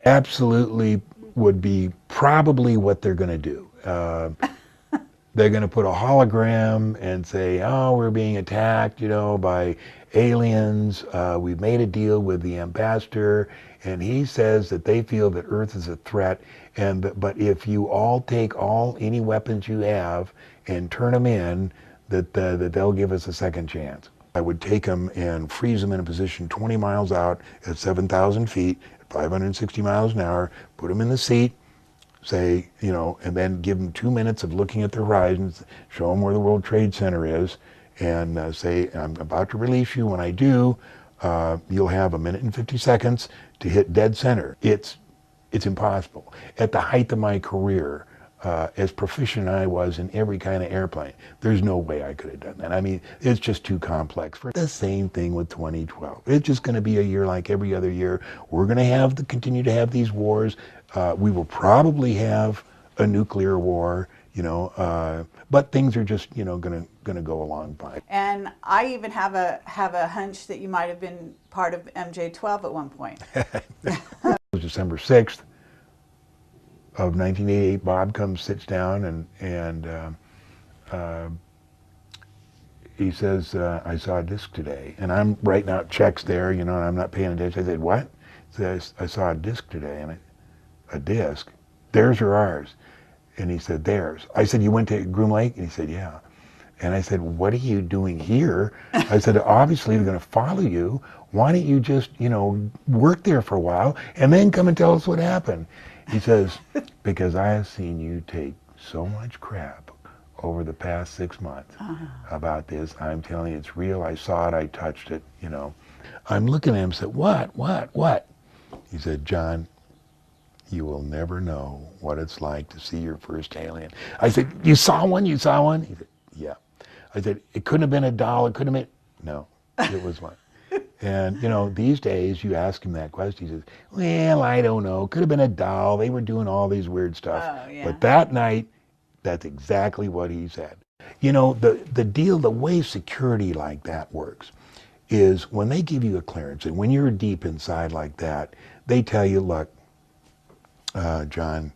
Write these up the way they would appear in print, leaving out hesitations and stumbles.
Absolutely would be probably what they're going to do. They're going to put a hologram and say, oh, we're being attacked, you know, by aliens. We've made a deal with the ambassador, and he says that they feel that Earth is a threat. But if you all take any weapons you have and turn them in, that they'll give us a second chance. I would take them and freeze them in a position 20 miles out at 7,000 feet, at 560 miles an hour, put them in the seat, say, you know, and then give them 2 minutes of looking at the horizons, show them where the World Trade Center is, and say, I'm about to release you. When I do, you'll have 1 minute and 50 seconds to hit dead center. It's impossible. At the height of my career, as proficient I was in every kind of airplane, there's no way I could have done that. I mean, it's just too complex. For the same thing with 2012. It's just going to be a year like every other year. We're going to continue to have these wars. We will probably have a nuclear war, you know, but things are just, you know, going to go along fine. And I even have a hunch that you might have been part of MJ-12 at one point. It was December 6th of 1988. Bob sits down, and he says, I saw a disc today. And I'm writing out checks there, you know, and I'm not paying attention. I said, what? He says, I saw a disc today. And a disc? Theirs or ours? And he said, theirs. I said, you went to Groom Lake? And he said, yeah. And I said, what are you doing here? I said, obviously they're going to follow you. Why don't you just, you know, work there for a while and then come and tell us what happened? He says, because I have seen you take so much crap over the past 6 months about this. I'm telling you, it's real. I saw it. I touched it, you know. I'm looking at him and said, what? He said, John, you will never know what it's like to see your first alien. I said, you saw one? You saw one? He said, yeah. I said, it couldn't have been a doll. It couldn't have been. No, it was one. And, you know, these days you ask him that question, he says, well, I don't know. Could have been a doll. They were doing all these weird stuff. Oh, yeah. But that night, that's exactly what he said. You know, the way security like that works is when they give you a clearance, and when you're deep inside like that, they tell you, look, John,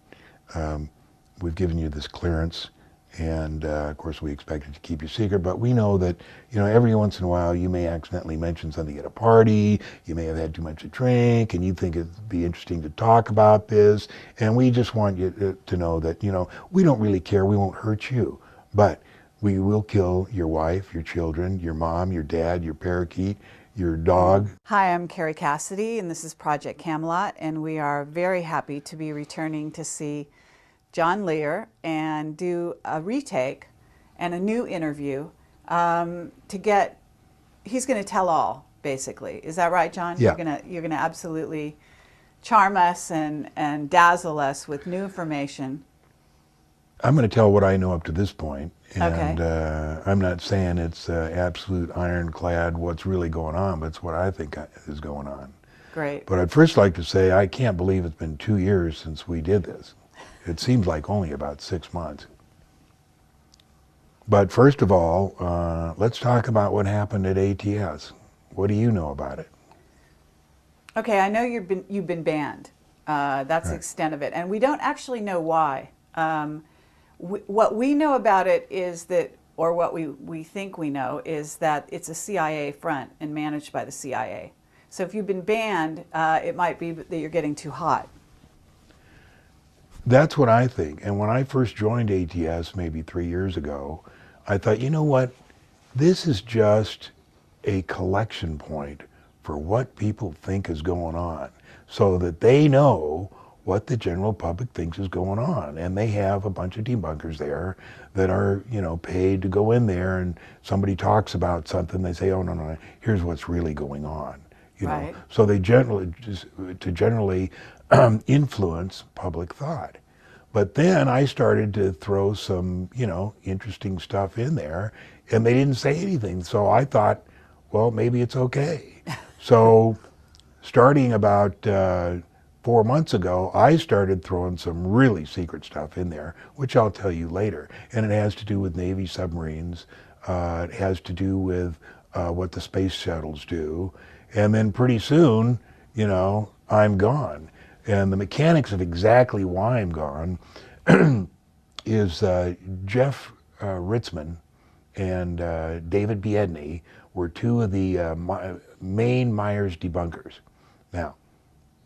we've given you this clearance, and of course we expect it to keep you secret, but we know that, you know, every once in a while you may accidentally mention something at a party, you may have had too much to drink, and you think it'd be interesting to talk about this, and we just want you to know that, you know, we don't really care, we won't hurt you, but we will kill your wife, your children, your mom, your dad, your parakeet, your dog. Hi, I'm Carrie Cassidy, and this is Project Camelot, and we are very happy to be returning to see John Lear and do a retake and a new interview he's going to tell all, basically. Is that right, John? Yeah. You're gonna absolutely charm us and dazzle us with new information. I'm going to tell what I know up to this point, and Okay. I'm not saying it's absolute ironclad what's really going on, but it's what I think is going on. Great. But I'd first like to say I can't believe it's been 2 years since we did this. It seems like only about 6 months. But first of all, let's talk about what happened at ATS. What do you know about it? Okay, I know you've been banned. That's the extent of it, and we don't actually know why. What we know about it is that, or what we think we know, is that it's a CIA front and managed by the CIA. So if you've been banned, it might be that you're getting too hot. That's what I think. And when I first joined ATS maybe 3 years ago, I thought, you know what? This is just a collection point for what people think is going on, so that they know what the general public thinks is going on. And they have a bunch of debunkers there that are, you know, paid to go in there, and somebody talks about something, they say, oh, no, here's what's really going on. You know, so they generally influence public thought. But then I started to throw some, you know, interesting stuff in there, and they didn't say anything. So I thought, well, maybe it's okay. So starting about 4 months ago, I started throwing some really secret stuff in there, which I'll tell you later. And it has to do with Navy submarines. It has to do with what the space shuttles do. And then pretty soon, you know, I'm gone. And the mechanics of exactly why I'm gone is Jeff Ritzman and David Biedny were two of the main Myers debunkers. Now,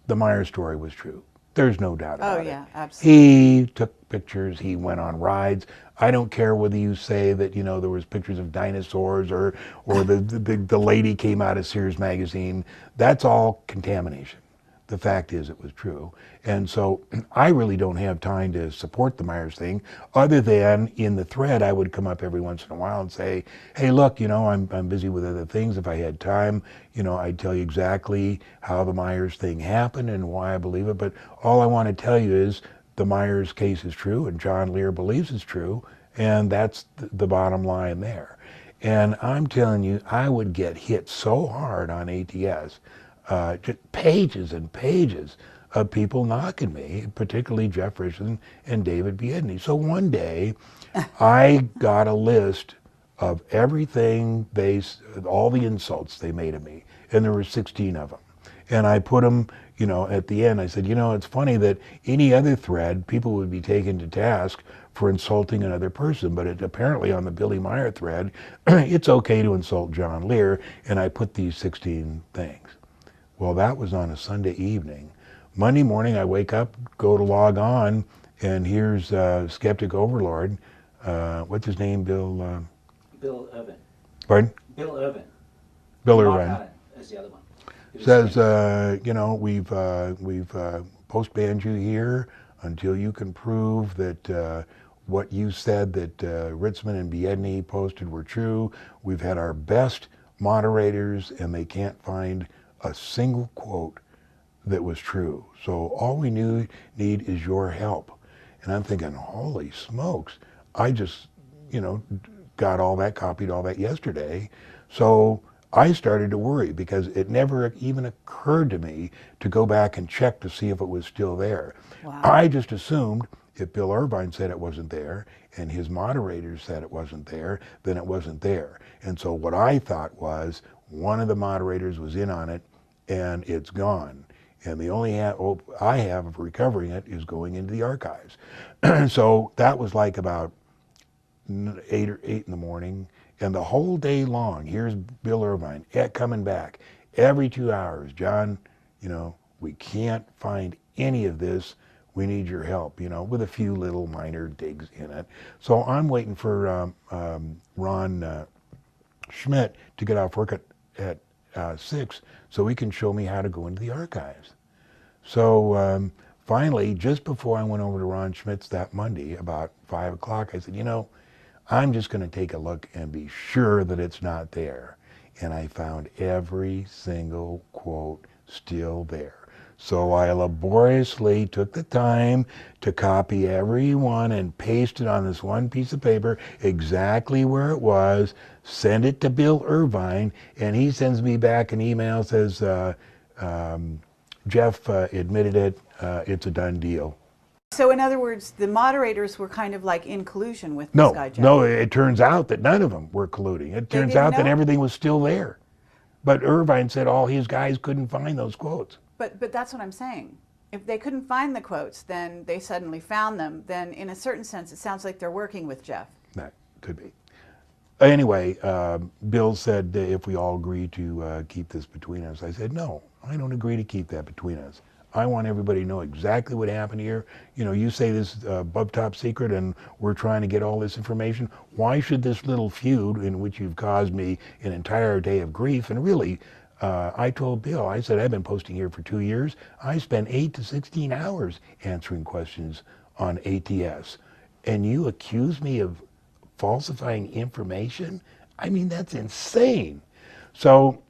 the Myers story was true. There's no doubt about it. Oh yeah, absolutely. He took pictures, he went on rides. I don't care whether you say that, you know, there was pictures of dinosaurs or the lady came out of Sears magazine. That's all contamination. The fact is it was true. And so I really don't have time to support the Myers thing, other than in the thread I would come up every once in a while and say, hey, look, you know, I'm busy with other things. If I had time, you know, I'd tell you exactly how the Myers thing happened and why I believe it. But all I want to tell you is the Myers case is true and John Lear believes it's true. And that's the bottom line there. And I'm telling you, I would get hit so hard on ATS, just pages and pages of people knocking me, particularly Jeff Richardson and David Biedny. So one day, I got a list of everything all the insults they made of me, and there were 16 of them. And I put them, you know, at the end, I said, you know, it's funny that any other thread, people would be taken to task for insulting another person, but apparently on the Billy Meyer thread, it's okay to insult John Lear, and I put these 16 things. Well, that was on a Sunday evening. Monday morning, I wake up, go to log on, and here's Skeptic Overlord. What's his name, Bill? Bill Irvin. Pardon? Bill Irvin. Bill Mark Irvine. Allen is the other one. Says, you know, we've post-banned you here until you can prove that what you said that Ritzman and Biedny posted were true. We've had our best moderators, and they can't find a single quote that was true. So all we need is your help. And I'm thinking, holy smokes, I just, you know, got all that, copied all that yesterday. So I started to worry because it never even occurred to me to go back and check to see if it was still there. Wow. I just assumed if Bill Irvine said it wasn't there and his moderators said it wasn't there, then it wasn't there. And so what I thought was one of the moderators was in on it and it's gone. And the only hope I have of recovering it is going into the archives. So that was like about 8 in the morning. And the whole day long, here's Bill Irvine coming back every 2 hours. John, you know, we can't find any of this. We need your help, you know, with a few little minor digs in it. So I'm waiting for Ron Schmidt to get off work at 6 so he can show me how to go into the archives. So finally, just before I went over to Ron Schmidt's that Monday, about 5 o'clock, I said, you know, I'm just going to take a look and be sure that it's not there. And I found every single quote still there. So I laboriously took the time to copy every one and paste it on this one piece of paper exactly where it was, send it to Bill Irvine, and he sends me back an email, says, Jeff admitted it, it's a done deal. So in other words, the moderators were kind of like in collusion with this guy, Jeff. No, it turns out that none of them were colluding. It turns out that everything was still there. But Irvine said all his guys couldn't find those quotes. But that's what I'm saying. If they couldn't find the quotes, then they suddenly found them. Then in a certain sense, it sounds like they're working with Jeff. That could be. Anyway, Bill said if we all agree to keep this between us. I said, no, I don't agree to keep that between us. I want everybody to know exactly what happened here. You know, you say this above top secret and we're trying to get all this information. Why should this little feud in which you've caused me an entire day of grief? And really, I told Bill, I said, I've been posting here for 2 years. I spent 8 to 16 hours answering questions on ATS. And you accuse me of falsifying information? I mean, that's insane. So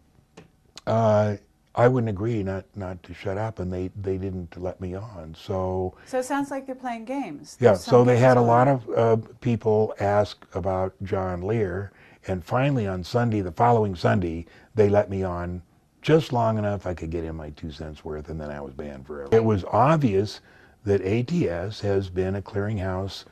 I wouldn't agree not to shut up, and they didn't let me on. So it sounds like they're playing games. Yeah, so they had a lot of people ask about John Lear, and finally on Sunday, the following Sunday, they let me on just long enough I could get in my 2 cents worth, and then I was banned forever. It was obvious that ATS has been a clearinghouse.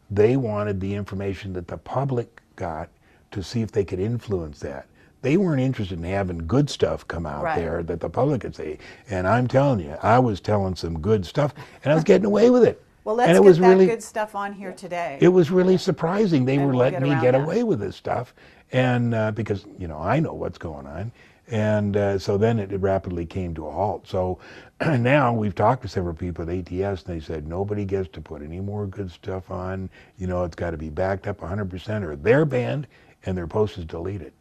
They wanted the information that the public got to see if they could influence that. they weren't interested in having good stuff come out Right. there that the public could see. And I'm telling you, I was telling some good stuff, and I was getting away with it. Well, And let's it get was that really, good stuff on here today. it was really surprising. They And were we'll letting get me around get that. away with this stuff, and because I know what's going on, and so then it rapidly came to a halt. So now we've talked to several people at ATS, and they said nobody gets to put any more good stuff on. It's got to be backed up 100%, or they're banned and their post is deleted.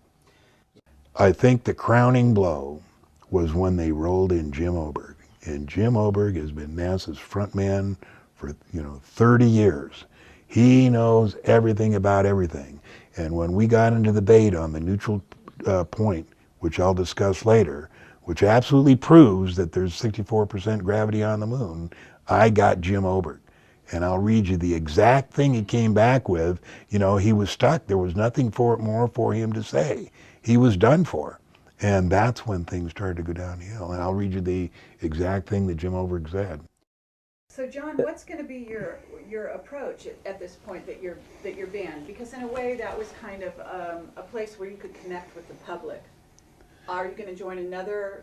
I think the crowning blow was when they rolled in Jim Oberg. And Jim Oberg has been NASA's front man for 30 years. He knows everything about everything. And when we got into the debate on the neutral point, which I'll discuss later, which absolutely proves that there's 64% gravity on the moon, I got Jim Oberg. And I'll read you the exact thing he came back with. He was stuck. There was nothing more for him to say. He was done for. And that's when things started to go downhill. And I'll read you the exact thing that Jim Oberg said. So, John, what's going to be your approach at this point that you're banned? Because in a way, that was kind of a place where you could connect with the public. Are you going to join another?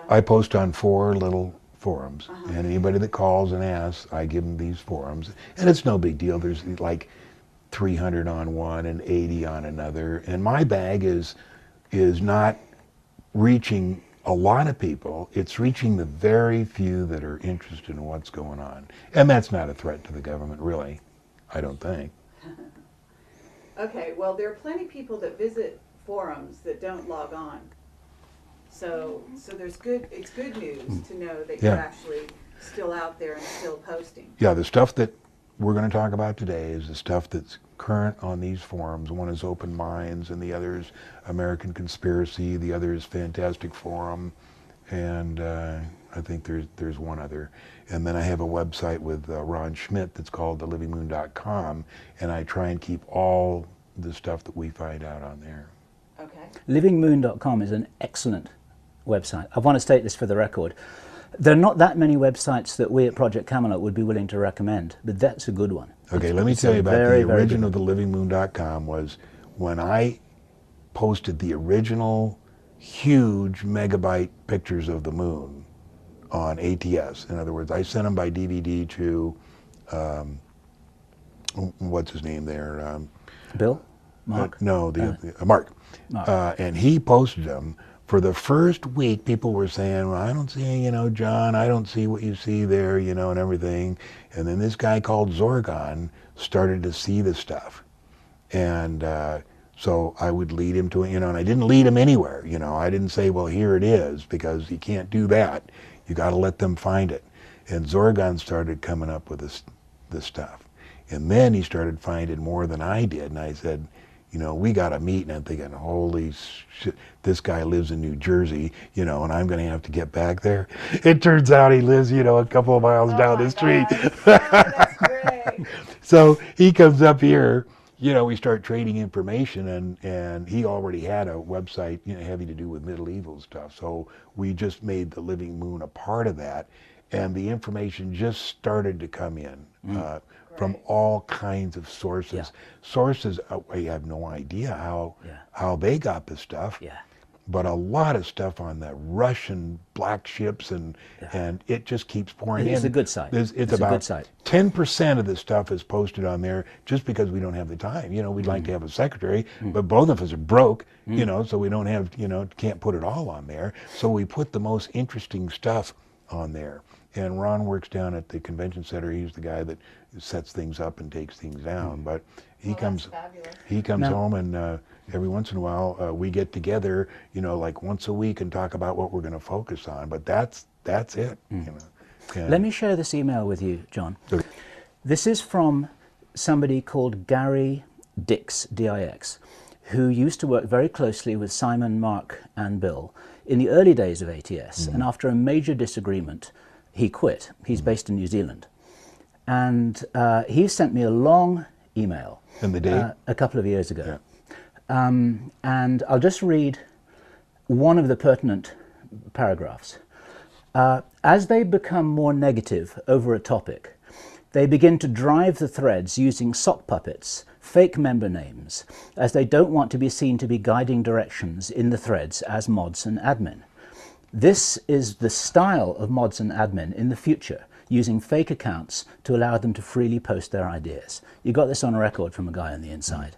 I post on 4 little forums, and anybody that calls and asks, I give them these forums, and it's no big deal. There's like 300 on one and 80 on another, and my bag is not reaching a lot of people. It's reaching the very few that are interested in what's going on, and that's not a threat to the government, really. I don't think. Okay, well, there are plenty of people that visit forums that don't log on. So it's good news to know that you're actually still out there and still posting. Yeah, the stuff that we're going to talk about today is the stuff that's current on these forums. One is Open Minds, and the other is American Conspiracy. The other is Fantastic Forum, and I think there's one other. And then I have a website with Ron Schmidt that's called thelivingmoon.com, and I try and keep all the stuff that we find out on there. Okay. Livingmoon.com is an excellent website. I want to state this for the record. There are not that many websites that we at Project Camelot would be willing to recommend, but that's a good one. Okay, let me tell you about the origin of the livingmoon.com was when I posted the original huge megabyte pictures of the moon on ATS. In other words, I sent them by DVD to, what's his name there? Bill? Mark? No, Mark. And he posted them. For the first week, people were saying, well, I don't see, John, I don't see what you see there, and everything. And then this guy called Zorgon started to see the stuff. And so I would lead him to it, and I didn't lead him anywhere, I didn't say, well, here it is, because you can't do that. You got to let them find it. And Zorgon started coming up with this stuff. And then he started finding more than I did, and I said, we got to meet. And I'm thinking, holy shit, this guy lives in New Jersey, and I'm going to have to get back there. It turns out he lives, a couple of miles down the street. That's great. So he comes up here, we start trading information, and he already had a website, having to do with medieval stuff. So we just made the Living Moon a part of that, and the information just started to come in. From all kinds of sources. Yeah. Sources, I have no idea how they got the stuff. Yeah. But a lot of stuff on the Russian black ships, and it just keeps pouring in. It's a good site. It's a about good site. 10% of the stuff is posted on there just because we don't have the time. We'd like to have a secretary, but both of us are broke, so we don't have, can't put it all on there. So we put the most interesting stuff on there. And Ron works down at the convention center. He's the guy that sets things up and takes things down. But he comes home, and every once in a while we get together, like once a week, and talk about what we're going to focus on. But that's it. Let me share this email with you, John. Okay. This is from somebody called Gary Dix, D-I-X, who used to work very closely with Simon, Mark, and Bill in the early days of ATS. And after a major disagreement, he quit. He's based in New Zealand. And he sent me a long email. And the date? A couple of years ago. Yeah. And I'll just read one of the pertinent paragraphs. As they become more negative over a topic, they begin to drive the threads using sock puppets fake member names, as they don't want to be seen to be guiding directions in the threads as mods and admin. This is the style of mods and admin in the future, using fake accounts to allow them to freely post their ideas. You got this on record from a guy on the inside.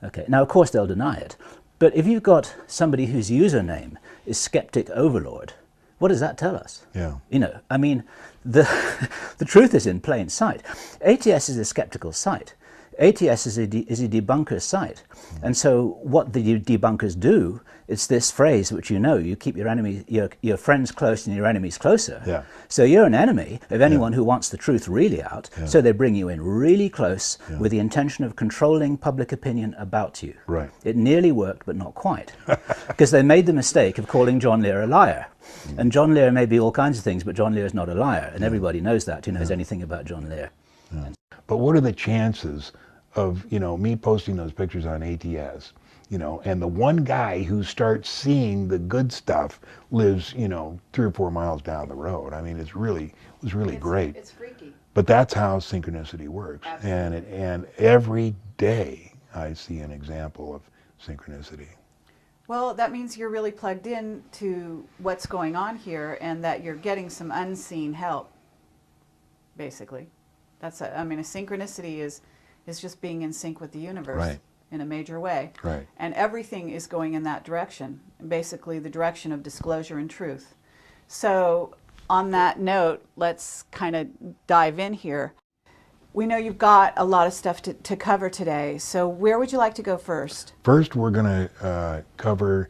Okay, now of course they'll deny it, but if you've got somebody whose username is Skeptic Overlord, what does that tell us? Yeah. You know, I mean, the truth is in plain sight. ATS is a skeptical site. ATS is a debunker site. And so what the debunkers do, it's this phrase which you know, you keep your friends close and your enemies closer. Yeah. So you're an enemy of anyone who wants the truth really out. Yeah. So they bring you in really close with the intention of controlling public opinion about you. Right. It nearly worked, but not quite. Because they made the mistake of calling John Lear a liar. And John Lear may be all kinds of things, but John Lear is not a liar. And everybody knows that, who knows anything about John Lear. Yeah. But what are the chances of, you know, me posting those pictures on ATS, you know, and the one guy who starts seeing the good stuff lives, you know, 3 or 4 miles down the road? I mean, it was really great. It's freaky. But that's how synchronicity works. And every day I see an example of synchronicity. Well, that means you're really plugged in to what's going on here, and that you're getting some unseen help, basically. I mean, a synchronicity is just being in sync with the universe in a major way. Right. And everything is going in that direction, basically the direction of disclosure and truth. So on that note, let's kind of dive in here. We know you've got a lot of stuff to cover today, so where would you like to go first? First, we're going to cover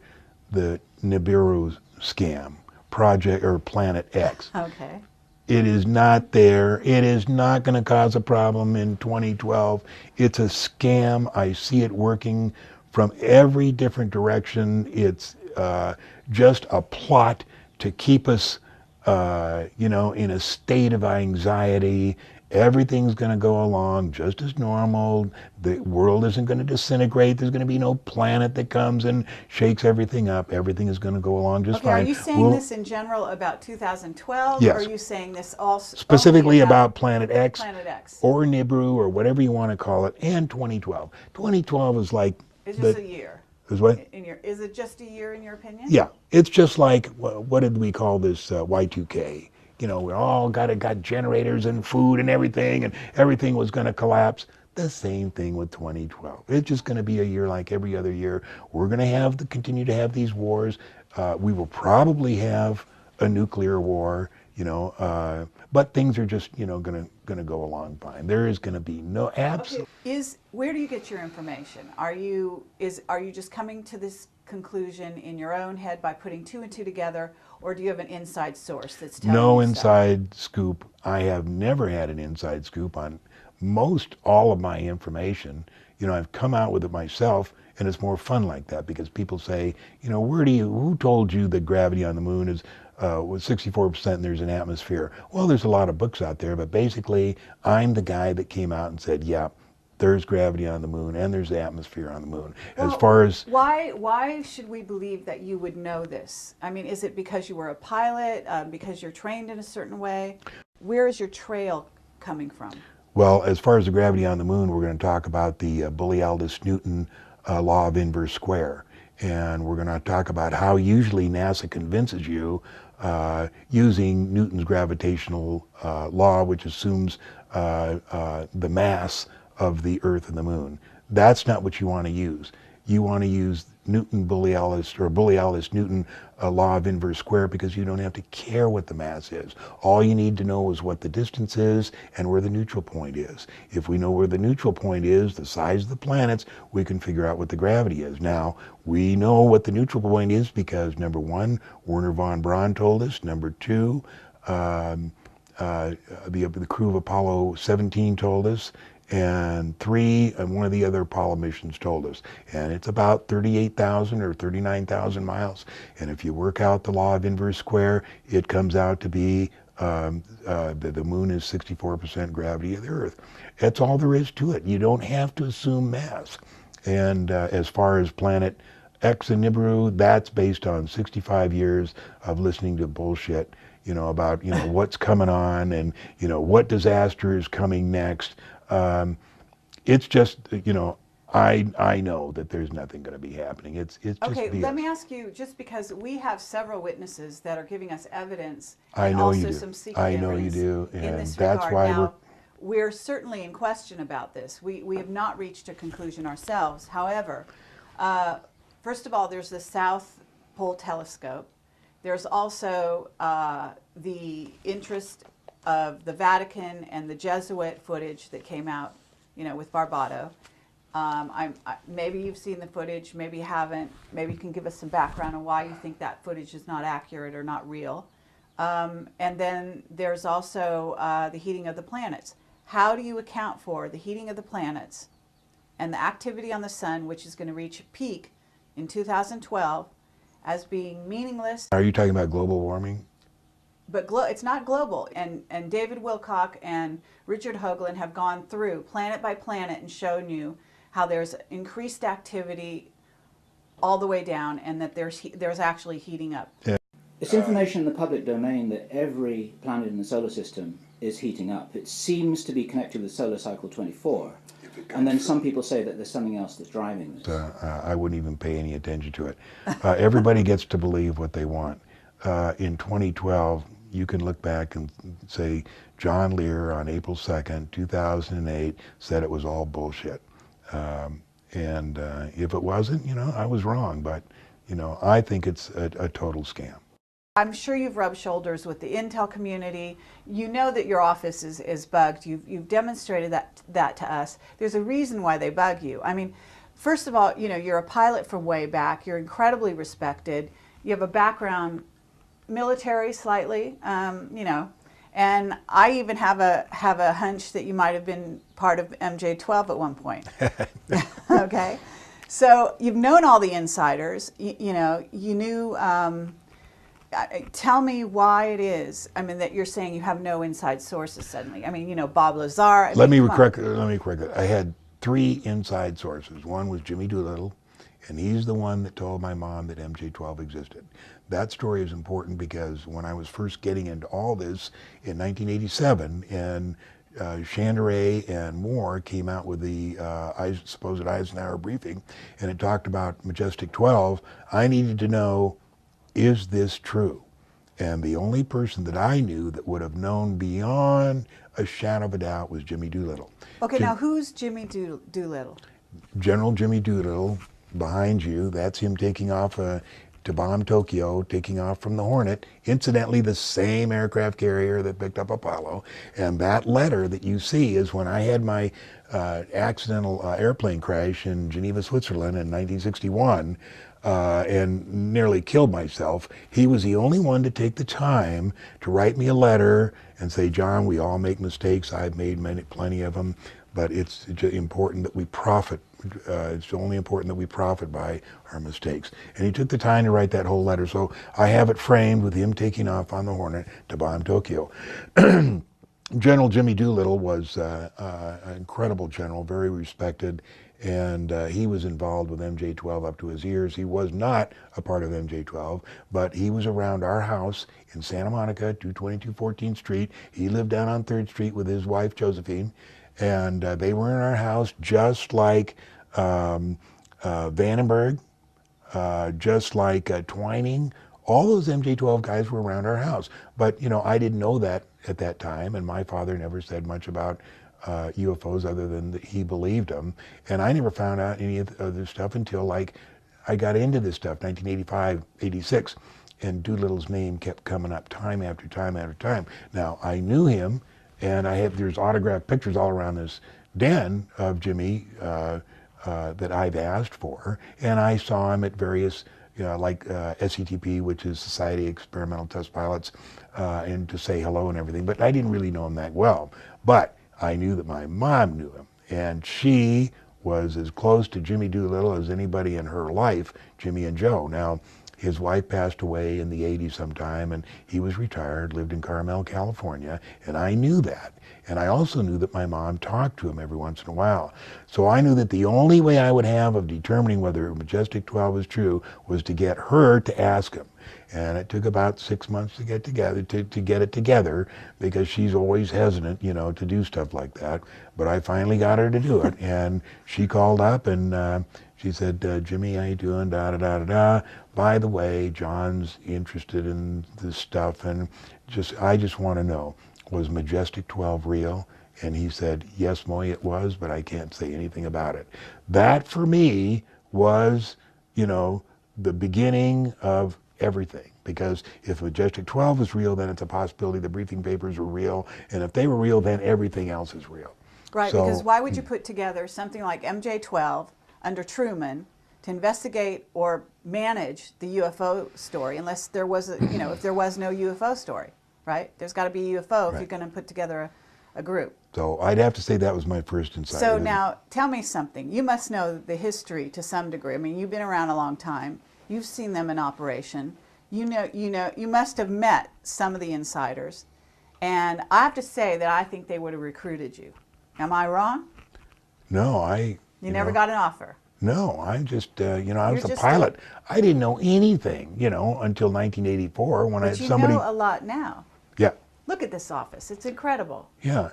the Nibiru scam, Project or Planet X. Okay. It is not there. It is not going to cause a problem in 2012. It's a scam. I see it working from every different direction. It's just a plot to keep us, you know, in a state of anxiety. Everything's going to go along just as normal. The world isn't going to disintegrate. There's going to be no planet that comes and shakes everything up. Everything is going to go along just fine. Are you saying this in general about 2012? Yes. Or are you saying this also specifically about Planet X, or Nibiru, or whatever you want to call it, and 2012. 2012 is like... It's just a year. Is what? Is it just a year in your opinion? Yeah. It's just like, what did we call this, Y2K? You know, we all got generators and food and everything was going to collapse. The same thing with 2012. It's just going to be a year like every other year. We're going to continue to have these wars. We will probably have a nuclear war, you know, but things are just, you know, going to go along fine. There is going to be no absolute. Where do you get your information? Are you just coming to this conclusion in your own head by putting 2 and 2 together, or do you have an inside source that's telling you No stuff? inside scoop. I have never had an inside scoop on most all of my information. You know, I've come out with it myself, and it's more fun like that because people say, you know, who told you that gravity on the moon is was 64% and there's an atmosphere? Well, there's a lot of books out there, but basically I'm the guy that came out and said, yeah, there's gravity on the moon and there's the atmosphere on the moon. Well, as far as why should we believe that you would know this? I mean, is it because you were a pilot, because you're trained in a certain way? Where is your trail coming from? Well, as far as the gravity on the moon, we're going to talk about the Boyle-Aldous-Newton law of inverse square. And we're going to talk about how usually NASA convinces you using Newton's gravitational law, which assumes the mass of the Earth and the Moon. That's not what you want to use. You want to use Boyle-Aldous-Newton law of inverse square because you don't have to care what the mass is. All you need to know is what the distance is and where the neutral point is. If we know where the neutral point is, the size of the planets, we can figure out what the gravity is. Now, we know what the neutral point is because, number 1, Wernher von Braun told us. Number 2, the crew of Apollo 17 told us. And 3, and one of the other Apollo missions told us. And it's about 38,000 or 39,000 miles. And if you work out the law of inverse square, it comes out to be the moon is 64% gravity of the Earth. That's all there is to it. You don't have to assume mass. And as far as Planet X and Nibiru, that's based on 65 years of listening to bullshit, you know, about, you know, what's coming on and, you know, what disaster is coming next. It's just, you know, I know that there's nothing going to be happening. It's just Okay, BS. let me ask you, just because we have several witnesses that are giving us evidence I and know also you do. some secret I know you evidence do, in and this that's regard. why Now, we're certainly in question about this. We have not reached a conclusion ourselves. However, first of all, there's the South Pole Telescope. There's also the interest of the Vatican and the Jesuit footage that came out, with Barbato. Maybe you've seen the footage, maybe you haven't. Maybe you can give us some background on why you think that footage is not accurate or not real. And then there's also the heating of the planets. How do you account for the heating of the planets and the activity on the sun, which is going to reach a peak in 2012, as being meaningless? Are you talking about global warming? But it's not global. And David Wilcock and Richard Hoagland have gone through planet by planet and shown you how there's increased activity all the way down, and that there's actually heating up. Yeah. It's information in the public domain that every planet in the solar system is heating up. It seems to be connected with solar cycle 24. And then some people say that there's something else that's driving this. I wouldn't even pay any attention to it. Everybody gets to believe what they want. In 2012, you can look back and say John Lear on April 2nd, 2008 said it was all bullshit. And if it wasn't, I was wrong. But, I think it's a total scam. I'm sure you've rubbed shoulders with the Intel community. You know that your office is bugged. You've demonstrated that to us. There's a reason why they bug you. I mean, first of all, you're a pilot from way back. You're incredibly respected. You have a background, military slightly, and I even have a hunch that you might have been part of MJ12 at one point. Okay, so you've known all the insiders. You knew. Tell me why it is. I mean, that you're saying you have no inside sources suddenly. I mean, Bob Lazar. Let me correct it. I had 3 inside sources. One was Jimmy Doolittle, and he's the one that told my mom that MJ12 existed. That story is important because when I was first getting into all this in 1987, and Chandray and Moore came out with the supposed Eisenhower briefing, and it talked about Majestic 12, I needed to know, is this true? And the only person that I knew that would have known beyond a shadow of a doubt was Jimmy Doolittle. Okay, now who's Jimmy Doolittle? General Jimmy Doolittle, behind you, that's him taking off to bomb Tokyo, taking off from the Hornet, incidentally the same aircraft carrier that picked up Apollo. And that letter that you see is when I had my accidental airplane crash in Geneva, Switzerland in 1961, and nearly killed myself. He was the only one to take the time to write me a letter and say, John, we all make mistakes. I've made plenty of them, but it's important that we profit. It's only important that we profit by our mistakes. And he took the time to write that whole letter. So I have it framed with him taking off on the Hornet to bomb Tokyo. General Jimmy Doolittle was an incredible general, very respected, and he was involved with MJ12 up to his ears. He was not a part of MJ12, but he was around our house in Santa Monica, 222 14th Street. He lived down on 3rd Street with his wife, Josephine, and they were in our house just like Vandenberg, just like Twining. All those MJ12 guys were around our house. But, I didn't know that at that time, and my father never said much about UFOs other than that he believed them. And I never found out any of this stuff until I got into this stuff, 1985, 86, and Doolittle's name kept coming up time after time after time. Now, I knew him, and there's autographed pictures all around this den of Jimmy that I've asked for, and I saw him at various like SETP, which is Society of Experimental Test Pilots, and to say hello and everything, but I didn't really know him that well. But I knew that my mom knew him, and she was as close to Jimmy Doolittle as anybody in her life, Jimmy and Joe. Now, his wife passed away in the 80s sometime, and he was retired, lived in Carmel, California, and I knew that. And I also knew that my mom talked to him every once in a while. So I knew that the only way I would have of determining whether Majestic 12 was true was to get her to ask him. And it took about 6 months to get together, to get it together, because she's always hesitant, you know, to do stuff like that. But I finally got her to do it. And she called up and she said, Jimmy, how you doing? Da, da, da, da, da. By the way, John's interested in this stuff, and I just want to know, was Majestic 12 real? And he said, yes, Moy, it was, but I can't say anything about it. That, for me, was, you know, the beginning of everything. Because if Majestic 12 is real, then it's a possibility the briefing papers were real. And if they were real, then everything else is real. Right, So, because why would you put together something like MJ-12 under Truman to investigate or manage the UFO story unless there was, you know, if there was no UFO story, right? There's got to be a UFO if you're going to put together a group. So I'd have to say that was my first insight. So now, tell me something. You must know the history to some degree. I mean, you've been around a long time. You've seen them in operation. You must have met some of the insiders. And I have to say that I think they would have recruited you. Am I wrong? No, You never got an offer. No, I'm just, you know, I was You're a just pilot. I didn't know anything, you know, until 1984 when But you know a lot now. Yeah. Look at this office. It's incredible. Yeah.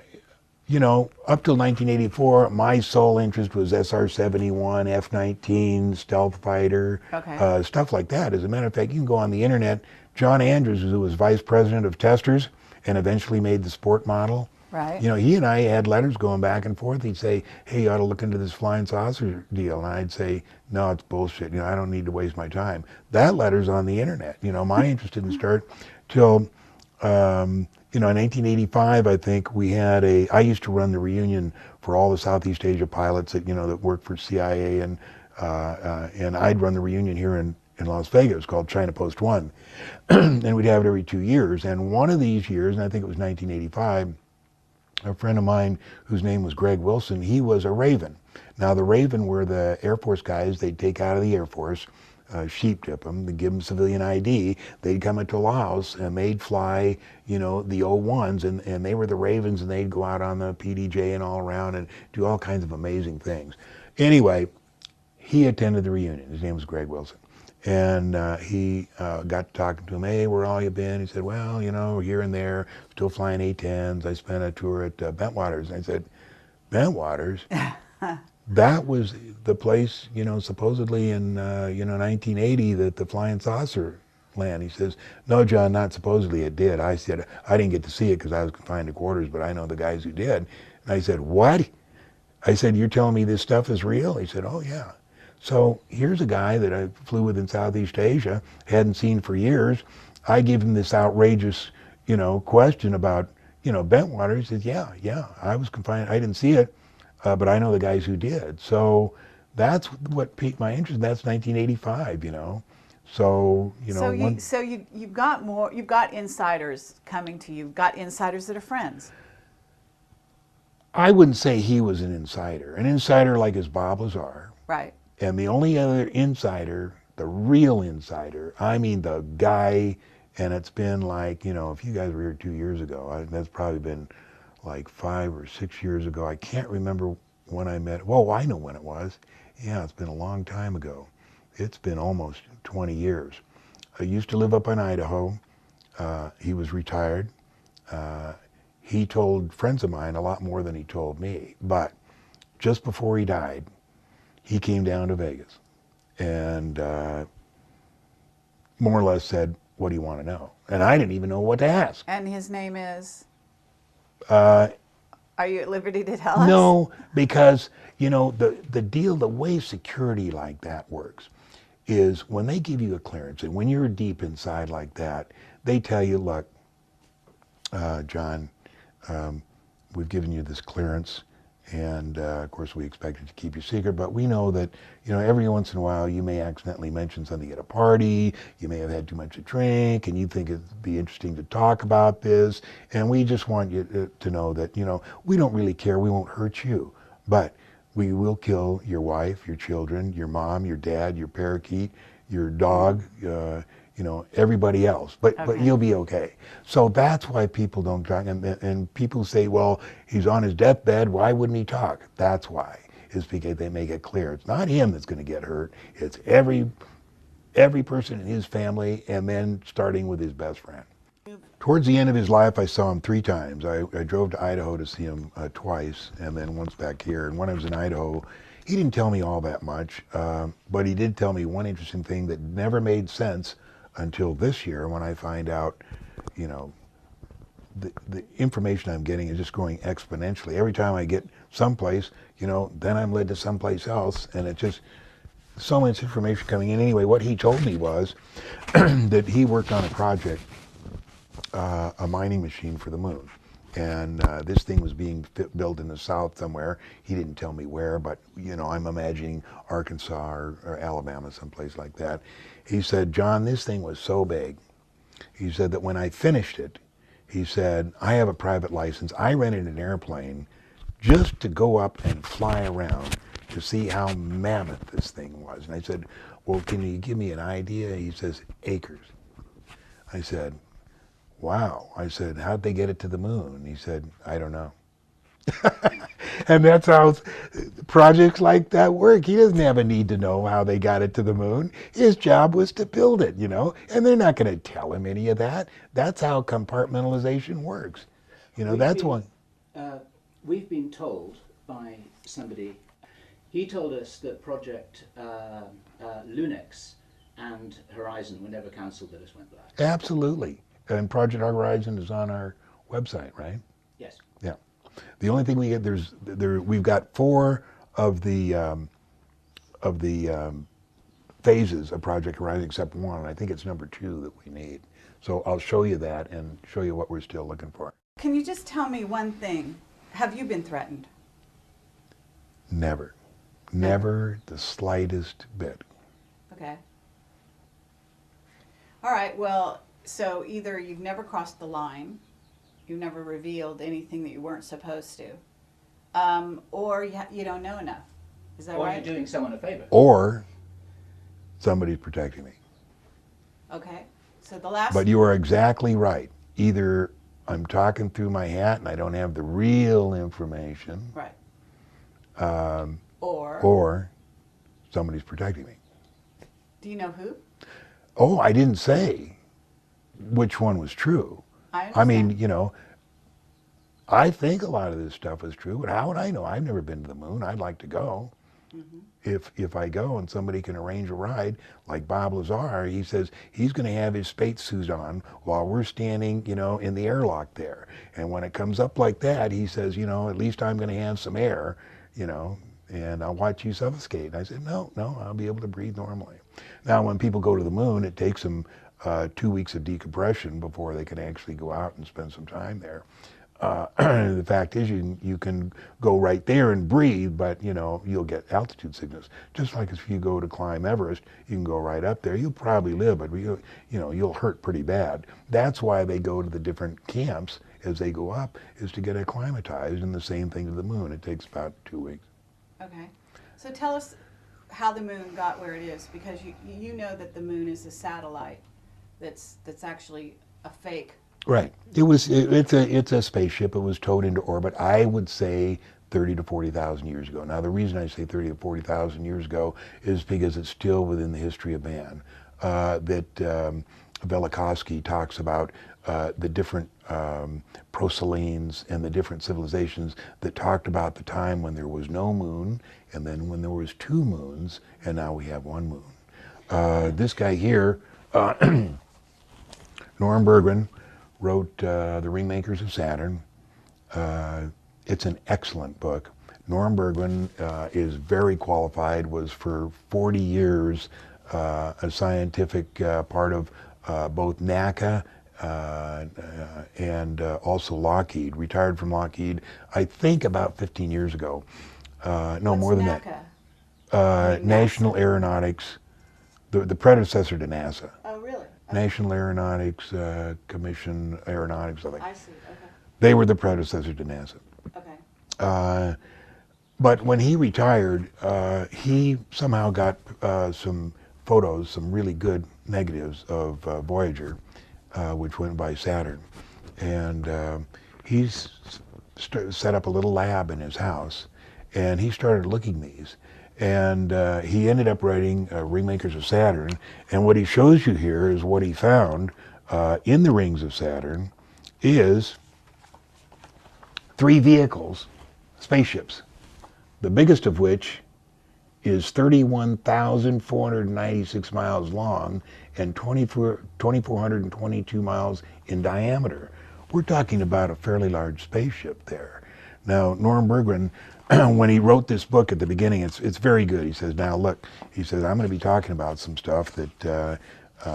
You know, up till 1984, my sole interest was SR-71, F-19, stealth fighter, Okay. stuff like that. As a matter of fact, you can go on the internet. John Andrews, who was vice president of testers and eventually made the sport model. Right. You know, he and I had letters going back and forth. He'd say, hey, you ought to look into this flying saucer deal. And I'd say, no, it's bullshit. You know, I don't need to waste my time. That letter's on the internet. You know, my interest didn't start till, you know, in 1985, I think we had I used to run the reunion for all the Southeast Asia pilots that, you know, that worked for CIA, and I'd run the reunion here in Las Vegas called China Post 1. And we'd have it every 2 years. And one of these years, and I think it was 1985, a friend of mine whose name was Greg Wilson, he was a Raven. Now the Raven were the Air Force guys they'd take out of the Air Force, sheep dip them, they'd give them civilian ID, they'd come into Laos and they'd fly, you know, the O-1s, and they were the Ravens, and they'd go out on the PDJ and all around and do all kinds of amazing things. Anyway, he attended the reunion. His name was Greg Wilson. And he got to talking to him, hey, where all you been? He said, well, you know, here and there, still flying A-10s. I spent a tour at Bentwaters. And I said, Bentwaters? That was the place, you know, supposedly in, you know, 1980 that the flying saucer landed. He says, no, John, not supposedly, it did. I said, I didn't get to see it because I was confined to quarters, but I know the guys who did. And I said, what? I said, you're telling me this stuff is real? He said, oh, yeah. So here's a guy that I flew with in Southeast Asia, hadn't seen for years. I give him this outrageous, you know, question about, you know, Bentwater. He said, yeah, I was confined. I didn't see it, but I know the guys who did. So that's what piqued my interest. That's 1985, you know. So, you know. So you've got more, you've got insiders coming to you, you've got insiders that are friends. I wouldn't say he was an insider. An insider like is Bob Lazar. Right. And the only other insider, the real insider, I mean the guy, and it's been like, you know, if you guys were here 2 years ago, that's probably been like 5 or 6 years ago. I can't remember when I met, well, I know when it was. Yeah, it's been a long time ago. It's been almost 20 years. I used to live up in Idaho. He was retired. He told friends of mine a lot more than he told me. But just before he died, he came down to Vegas and more or less said, what do you want to know? And I didn't even know what to ask. And his name is? Are you at liberty to tell us? No, because, you know, the deal, the way security like that works is when they give you a clearance, and when you're deep inside like that, they tell you, look, John, we've given you this clearance, and of course we expect it to keep you secret, but we know that, you know, every once in a while you may accidentally mention something at a party, you may have had too much to drink, and you think it'd be interesting to talk about this, and we just want you to know that, you know, we don't really care, we won't hurt you, but we will kill your wife, your children, your mom, your dad, your parakeet, your dog, you know, everybody else, but you'll be okay. So that's why people don't talk, and people say, well, he's on his deathbed, why wouldn't he talk? That's why, is because they make it clear. It's not him that's going to get hurt, it's every every person in his family, and then starting with his best friend. Towards the end of his life, I saw him 3 times. I drove to Idaho to see him twice, and then once back here. And when I was in Idaho, he didn't tell me all that much, but he did tell me one interesting thing that never made sense until this year when I find out, you know, the information I'm getting is just growing exponentially. Every time I get someplace, you know, then I'm led to someplace else, and it's just so much information coming in. Anyway, what he told me was that he worked on a project, a mining machine for the moon. And this thing was being built in the south somewhere. He didn't tell me where, but you know, I'm imagining Arkansas or Alabama, someplace like that. He said, John, this thing was so big. He said that when I finished it, he said, I have a private license. I rented an airplane just to go up and fly around to see how mammoth this thing was. And I said, well, can you give me an idea? He says, acres. I said, wow. I said, how'd they get it to the moon? He said, I don't know. And that's how projects like that work. He doesn't have a need to know how they got it to the moon. His job was to build it, you know, and they're not going to tell him any of that. That's how compartmentalization works. You know, that's one. We've been told by somebody, he told us that Project Lunex and Horizon were never cancelled, they just went black. Absolutely. And Project Horizon is on our website, right? Yes. Yeah. The only thing we get, we've got 4 of the phases of Project Horizon except one. I think it's number 2 that we need. So I'll show you that and show you what we're still looking for. Can you just tell me one thing? Have you been threatened? Never. Never the slightest bit. Okay. All right, well, so either you've never crossed the line, you've never revealed anything that you weren't supposed to, or you don't know enough. Is that Or right? you're doing someone a favor. Or somebody's protecting me. Okay, so the last... But you are exactly right. Either I'm talking through my hat and I don't have the real information. Right. Or somebody's protecting me. Do you know who? Oh, I didn't say which one was true. I mean, you know, I think a lot of this stuff is true, but how would I know? I've never been to the moon. I'd like to go. Mm-hmm. If I go and somebody can arrange a ride, like Bob Lazar, he says he's going to have his spacesuit on while we're standing, you know, in the airlock there. And when it comes up like that, he says, you know, at least I'm going to have some air, you know, and I'll watch you suffocate. And I said, no, I'll be able to breathe normally. Now, when people go to the moon, it takes them 2 weeks of decompression before they can actually go out and spend some time there. The fact is, you can go right there and breathe, but you know you'll get altitude sickness. Just like if you go to climb Everest, you can go right up there. You'll probably live, but you'll hurt pretty bad. That's why they go to the different camps as they go up, is to get acclimatized. And the same thing to the moon. It takes about 2 weeks. Okay, so tell us how the moon got where it is, because you know that the moon is a satellite that's actually a fake. Right. It's a spaceship. It was towed into orbit, I would say 30 to 40,000 years ago. Now, the reason I say 30 to 40,000 years ago is because it's still within the history of man. Velikovsky talks about the different proselenes and the different civilizations that talked about the time when there was no moon, and then when there was 2 moons, and now we have 1 moon. This guy here, Norm Bergman, wrote The Ringmakers of Saturn. It's an excellent book. Norm Bergman is very qualified, was for 40 years a scientific part of both NACA and also Lockheed. Retired from Lockheed, I think about 15 years ago. No, What's more than NACA? that. National Aeronautics, the predecessor to NASA. Oh, really? Okay. National Aeronautics Commission, Aeronautics, I think. I see, okay. They were the predecessor to NASA. Okay. But when he retired, he somehow got some photos, some really good negatives of Voyager, which went by Saturn. And he's set up a little lab in his house, and he started looking these. And he ended up writing Ringmakers of Saturn. And what he shows you here is what he found in the rings of Saturn is 3 vehicles, spaceships, the biggest of which is 31,496 miles long and 2,422 miles in diameter. We're talking about a fairly large spaceship there. Now, Norm Bergman, when he wrote this book at the beginning, it's very good. He says, now look, he says, I'm going to be talking about some stuff that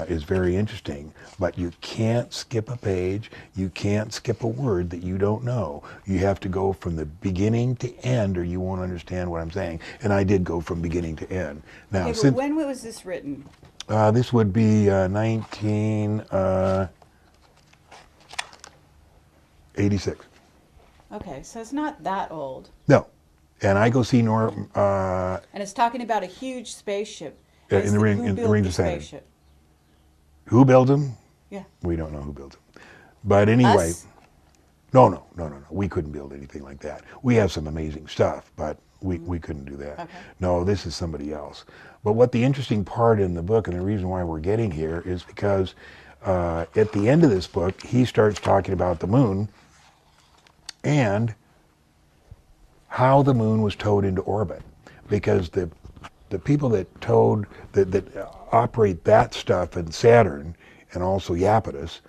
is very interesting, but you can't skip a page, you can't skip a word that you don't know. You have to go from the beginning to end or you won't understand what I'm saying. And I did go from beginning to end. Now, Okay, but when was this written? This would be 1986. Okay, so it's not that old. No. And I go see Norm. And it's talking about a huge spaceship. In the Who built rings the of Saturn. spaceship? Who built them? Yeah. We don't know who built them. But anyway, Us? no. We couldn't build anything like that. We have some amazing stuff, but we couldn't do that. Okay. No, this is somebody else. But what the interesting part in the book, and the reason why we're getting here, is because at the end of this book, he starts talking about the moon and how the moon was towed into orbit. Because the people that operate that stuff in Saturn and also Iapetus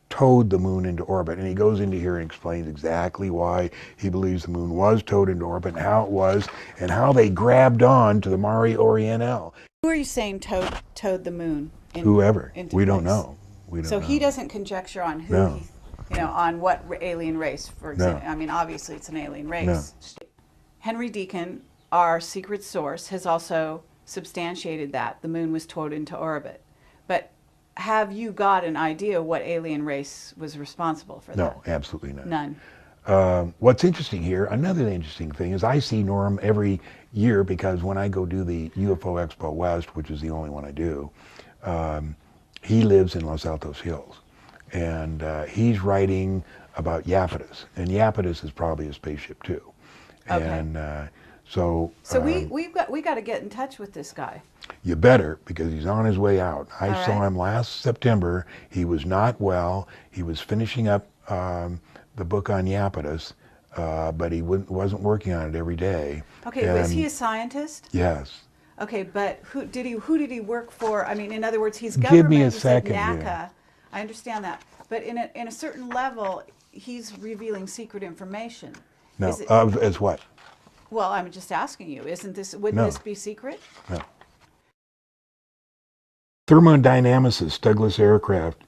towed the moon into orbit. And he goes into here and explains exactly why he believes the moon was towed into orbit and how it was and how they grabbed on to the Mare Orientale. Who are you saying towed the moon? Whoever. Into We don't place? know. We don't So know. he doesn't conjecture on who No. on what alien race, for example. I mean, obviously it's an alien race. No. Henry Deacon, our secret source, has also substantiated that the moon was towed into orbit. But have you got an idea what alien race was responsible for that? No, absolutely not. None. What's interesting here, another interesting thing, is I see Norm every year because when I go do the UFO Expo West, which is the only one I do, he lives in Los Altos Hills. And he's writing about Iapetus. And Iapetus is probably a spaceship too. Okay. And so we got to get in touch with this guy. you better, because he's on his way out. I All saw right. him last September. He was not well. He was finishing up the book on Iapetus, but he wasn't working on it every day. Okay, was he a scientist? Yes. Okay, but who did he work for? I mean, in other words, he's Give government. me a he said second NACA. here. I understand that, but in a certain level, he's revealing secret information. No. Is it- As what? well, I'm just asking you. Wouldn't No. this be secret? No. Thermodynamicist, Douglas Aircraft,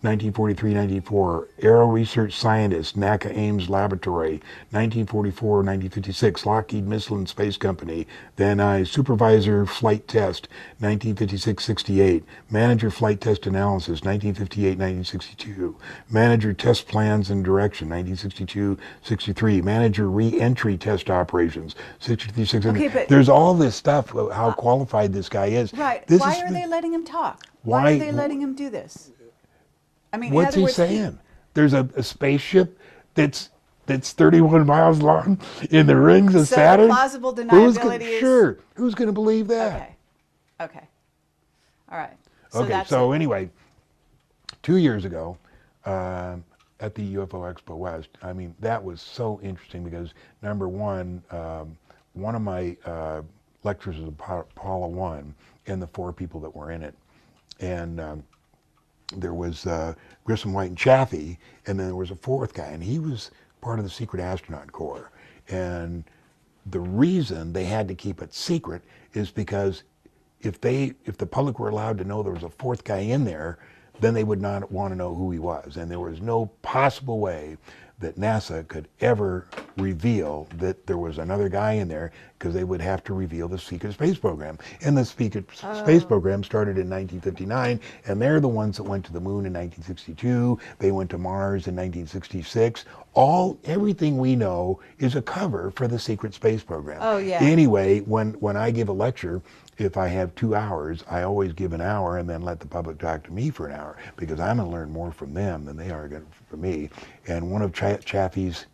1943-94. Aero Research Scientist, NACA Ames Laboratory, 1944-1956. Lockheed Missile and Space Company. Then I Supervisor Flight Test, 1956-68. Manager Flight Test Analysis, 1958-1962. Manager Test Plans and Direction, 1962-63. Manager Re-Entry Test Operations, 63-64. Okay, but- There's all this stuff, how qualified this guy is. Right. This Why is are the- they letting him talk? Why- Why are they letting him do this? I mean, in What's other he words, saying? There's a spaceship that's 31 miles long in the rings of So Saturn. plausible Who's deniability is- sure? Who's going to believe that? Okay. Okay. All right. Okay. So anyway, 2 years ago, at the UFO Expo West, I mean, that was so interesting because number one, one of my lectures was Apollo 1 and the 4 people that were in it, and there was Grissom, White, and Chaffee, and then there was a 4th guy, and he was part of the secret astronaut corps. And the reason they had to keep it secret is because if the public were allowed to know there was a 4th guy in there, then they would not want to know who he was. And there was no possible way that NASA could ever reveal that there was another guy in there, because they would have to reveal the secret space program. And the secret space program started in 1959, and they're the ones that went to the moon in 1962. They went to Mars in 1966. Everything we know is a cover for the secret space program. Oh, yeah. Anyway, when I give a lecture, if I have 2 hours, I always give an hour and then let the public talk to me for an hour, because I'm going to learn more from them than they are going to from me. And one of Chaffee's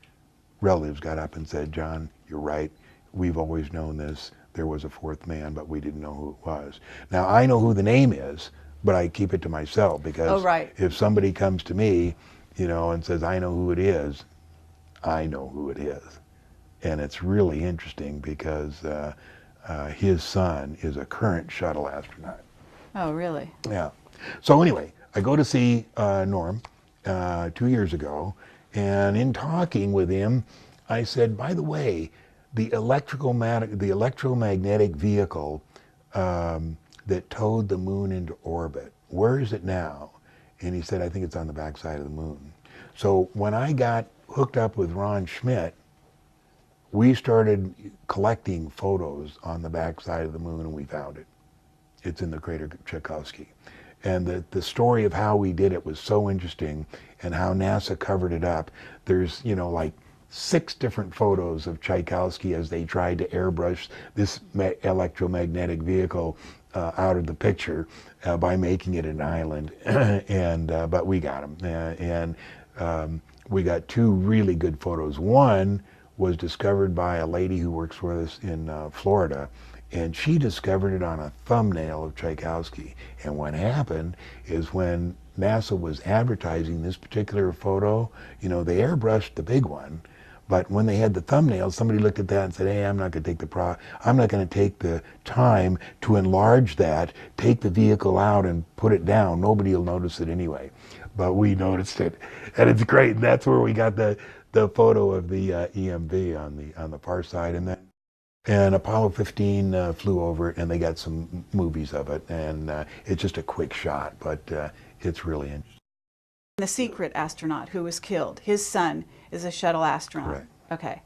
relatives got up and said, "John, you're right. we've always known this. There was a fourth man, but we didn't know who it was. Now, I know who the name is, but I keep it to myself because Oh, right. if somebody comes to me, you know, and says, I know who it is, I know who it is. And it's really interesting because his son is a current shuttle astronaut. Oh, really? Yeah. So anyway, I go to see Norm 2 years ago, and in talking with him, I said, by the way, the electromagnetic vehicle that towed the moon into orbit, where is it now? And he said, I think it's on the backside of the moon. So when I got hooked up with Ron Schmidt, we started collecting photos on the backside of the moon, and we found it. It's in the crater Tchaikovsky. And the story of how we did it was so interesting, and how NASA covered it up. There's, you know, like 6 different photos of Tchaikovsky as they tried to airbrush this electromagnetic vehicle out of the picture by making it an island. And but we got them, and we got 2 really good photos. One was discovered by a lady who works for us in Florida, and she discovered it on a thumbnail of Tchaikovsky. And what happened is when NASA was advertising this particular photo, you know, they airbrushed the big one, but when they had the thumbnail, somebody looked at that and said, hey, I'm not going to take the time to enlarge that, take the vehicle out and put it down. Nobody will notice it anyway. But we noticed it, and it's great. And that's where we got the photo of the EMV on the far side. And Apollo 15 flew over it, and they got some movies of it, and it's just a quick shot, but it's really interesting. The secret astronaut who was killed, his son is a shuttle astronaut. Correct. Okay.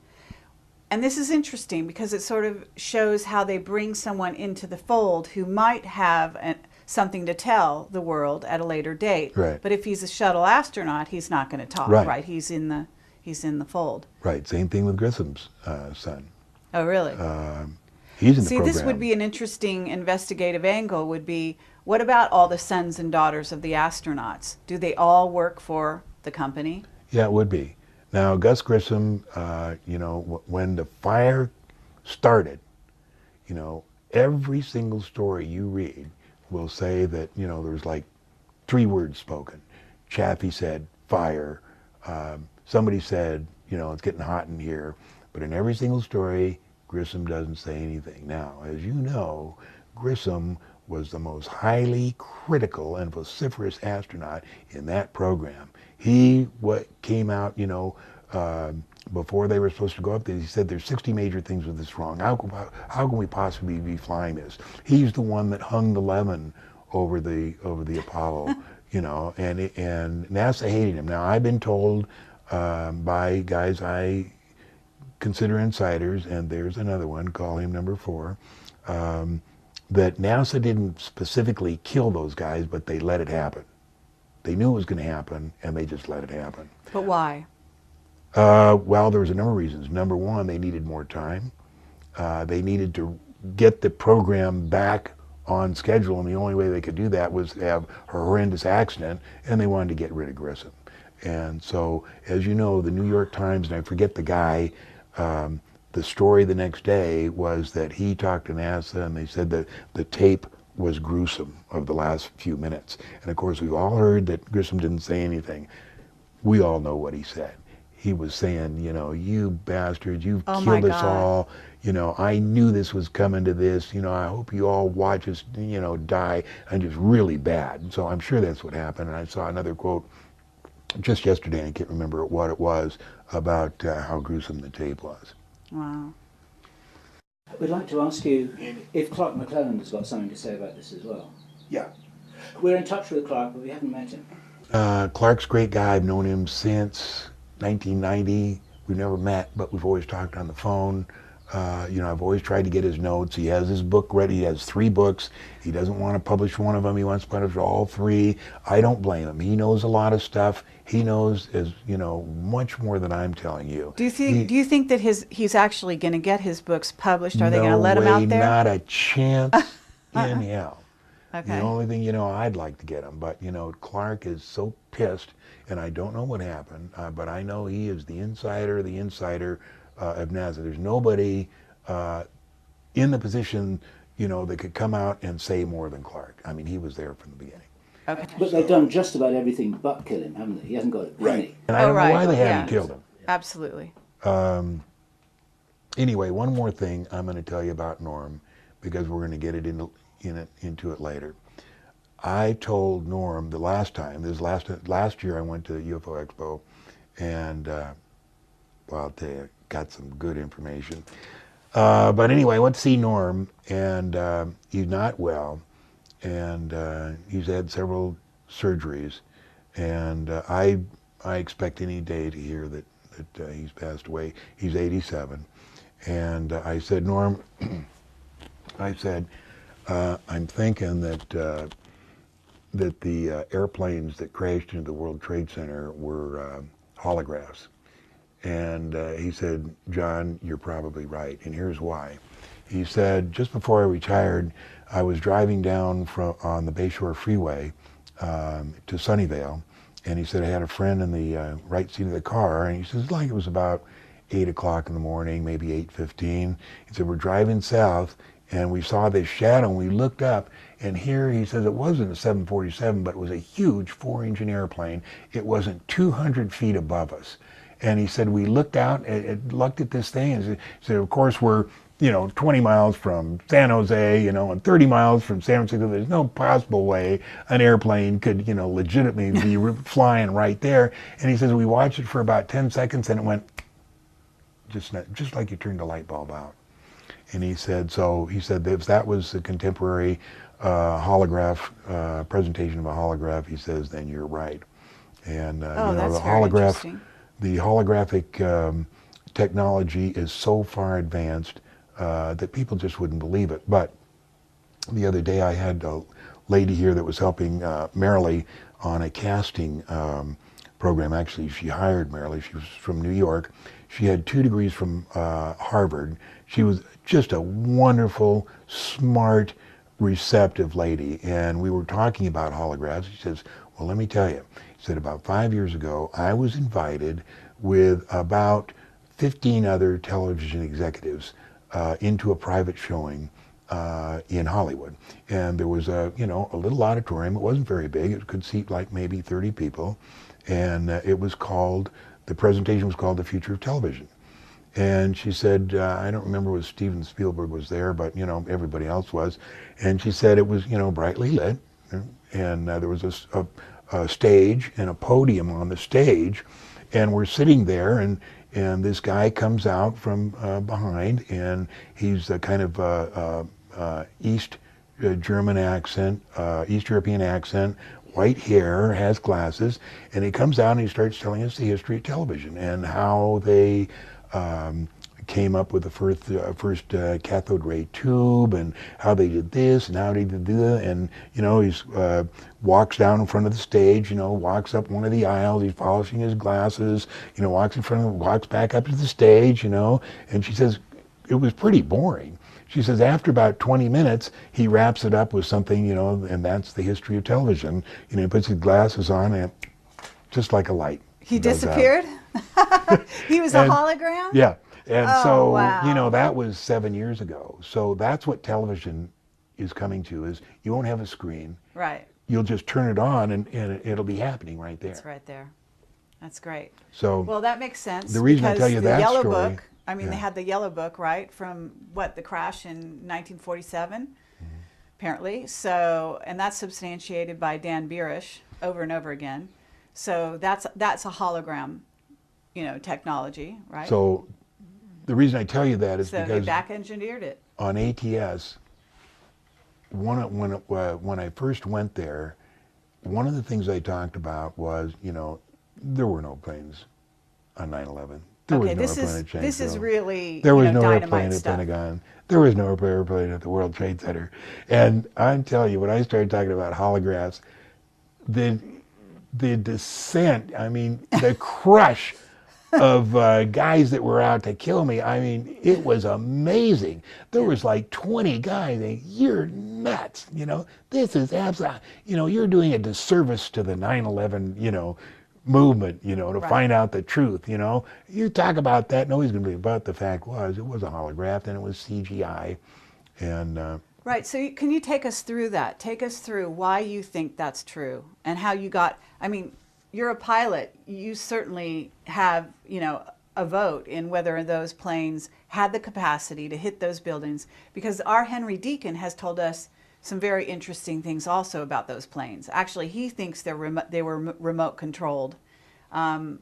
And this is interesting because it sort of shows how they bring someone into the fold who might have something to tell the world at a later date. Right. But if he's a shuttle astronaut, he's not going to talk, Right. right? He's in the fold. Right, same thing with Grissom's son. Oh, really? He's in the See, program. this would be an interesting investigative angle, would be, what about all the sons and daughters of the astronauts? Do they all work for the company? Yeah, it would be. Now, Gus Grissom, you know, when the fire started, you know, every single story you read will say that, you know, there's like 3 words spoken. Chaffee said, fire. Somebody said, you know, it's getting hot in here. But in every single story, Grissom doesn't say anything. Now, as you know, Grissom was the most highly critical and vociferous astronaut in that program. He came out, you know, before they were supposed to go up there, he said there's 60 major things with this wrong. How can we possibly be flying this? He's the one that hung the lemon over the Apollo, you know, and NASA hated him. Now, I've been told by guys I consider insiders, and there's another one, call him number 4, that NASA didn't specifically kill those guys, but they let it happen. They knew it was going to happen, and they just let it happen. But why? Well, there was a number of reasons. Number 1, they needed more time. They needed to get the program back on schedule, and the only way they could do that was have a horrendous accident, and they wanted to get rid of Grissom. And so, as you know, the New York Times, and I forget the guy, the story the next day was that he talked to NASA, and they said that the tape was gruesome of the last few minutes. And of course, we've all heard that Grissom didn't say anything. We all know what he said. He was saying, you know, you bastards, you've killed us all. You know, I knew this was coming to this. You know, I hope you all watch us, you know, die, and just really bad. So I'm sure that's what happened. And I saw another quote just yesterday, and I can't remember what it was, about how gruesome the tape was. Wow. We'd like to ask you if Clark McClellan has got something to say about this as well. Yeah. We're in touch with Clark, but we haven't met him. Clark's a great guy. I've known him since 1990. We've never met, but we've always talked on the phone. You know, I've always tried to get his notes. He has his book ready. He has 3 books. He doesn't want to publish one of them. He wants to publish all 3. I don't blame him. He knows a lot of stuff. He knows, as you know, much more than I'm telling you. Do you think that he's actually going to get his books published? Are they going to let him out there? Not a chance in hell. Okay. The only thing, you know, I'd like to get him, but you know, Clark is so pissed, and I don't know what happened, but I know he is the insider of NASA. There's nobody in the position, that could come out and say more than Clark. I mean, he was there from the beginning. Okay. But they've done just about everything but kill him, haven't they? He hasn't got a penny. And I don't know why they Yeah. haven't killed him. Absolutely. Anyway, one more thing I'm going to tell you about Norm, because we're going to get into it later. I told Norm the last time, last year I went to the UFO Expo, and well, I'll tell you, got some good information. But anyway, I went to see Norm, and he's not well, and he's had several surgeries, and I expect any day to hear that he's passed away. He's 87, and I said, Norm, I said, I'm thinking that the airplanes that crashed into the World Trade Center were holographs. And he said, John, you're probably right, and here's why. He said, just before I retired, I was driving down on the Bayshore Freeway to Sunnyvale, and he said I had a friend in the right seat of the car, and he says, like it was about 8 o'clock in the morning, maybe 8:15. He said, we're driving south, and we saw this shadow, and we looked up, and here, he says, it wasn't a 747, but it was a huge 4-engine airplane. It wasn't 200 feet above us. And he said, we looked out and looked at this thing, and he said, of course, we're 20 miles from San Jose, and 30 miles from San Francisco. There's no possible way an airplane could, legitimately be flying right there. And he says, we watched it for about 10 seconds, and it went just like you turned a light bulb out. And he said, if that was a contemporary holograph, presentation of a holograph, he says, then you're right. And that's the very holograph, interesting. the holographic technology is so far advanced that people just wouldn't believe it. But the other day I had a lady here that was helping Marilee on a casting program. Actually, she hired Marilee. She was from New York. She had 2 degrees from Harvard. She was just a wonderful, smart, receptive lady. And we were talking about holographs. She says, well, let me tell you. She said, about 5 years ago, I was invited with about 15 other television executives into a private showing in Hollywood. And there was a little auditorium. It wasn't very big. It could seat like maybe 30 people. And the presentation was called The Future of Television. And she said, I don't remember if Steven Spielberg was there, but everybody else was. And she said it was brightly lit, and there was a stage and a podium on the stage, and we're sitting there, and this guy comes out from behind, and he's a kind of East German accent, East European accent, white hair, has glasses, and he comes out and he starts telling us the history of television and how they came up with the first cathode ray tube, and how they did this and how they did that, and he walks down in front of the stage, walks up one of the aisles, he's polishing his glasses, walks back up to the stage, and she says it was pretty boring. She says after about 20 minutes, he wraps it up with something, and that's the history of television. He puts his glasses on, and just like a light. He disappeared? He was a hologram? Yeah. And wow. that was 7 years ago. So that's what television is coming to, is you won't have a screen. Right. You'll just turn it on, and it'll be happening right there. It's right there. That's great. So well, that makes sense. The reason I tell you that Yellow story, Book, they had the Yellow Book, right, from the crash in 1947, apparently. So, and that's substantiated by Dan Birish over and over again. So that's a hologram, technology, right? So the reason I tell you that is so because they back engineered it. On ATS, when I first went there, one of the things I talked about was, there were no planes on 9/11. There was no airplane at Shanksville. This is really there was no dynamite airplane at stuff. Pentagon. There was no airplane at the World Trade Center. And I'm telling you, when I started talking about holographs, the descent, the crush of guys that were out to kill me, it was amazing. There was like 20 guys saying, you're nuts, this is absolutely, you're doing a disservice to the 9/11, movement, you know, to Right. find out the truth, you know. You talk about that, nobody's going to believe. But the fact was, it was a holograph and it was CGI. And Right. So can you take us through that? Take us through why you think that's true and how you got, I mean, you're a pilot. You certainly have, you know, a vote in whether those planes had the capacity to hit those buildings, because our Henry Deacon has told us some very interesting things also about those planes. Actually, he thinks they were remote controlled. I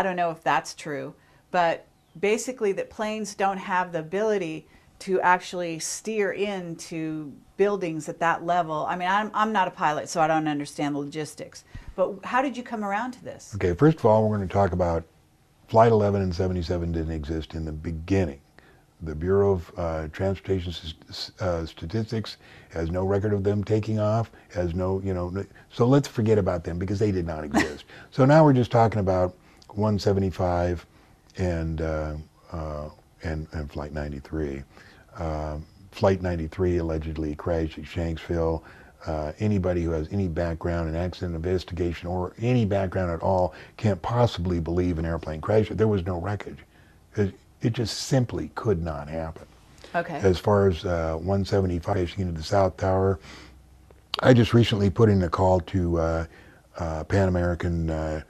don't know if that's true, but basically that planes don't have the ability to actually steer into buildings at that level. I mean, I'm not a pilot, so I don't understand the logistics. But how did you come around to this? okay, first of all, we're going to talk about Flight 11 and 77 didn't exist in the beginning. The Bureau of Transportation Statistics has no record of them taking off, has no, you know, so let's forget about them because they did not exist. So now we're just talking about 175 and Flight 93. Flight 93 allegedly crashed at Shanksville. Anybody who has any background in accident investigation or any background at all can't possibly believe an airplane crashed. There was no wreckage. It just simply could not happen. Okay. As far as 175 crashing into the South Tower, I just recently put in a call to Pan American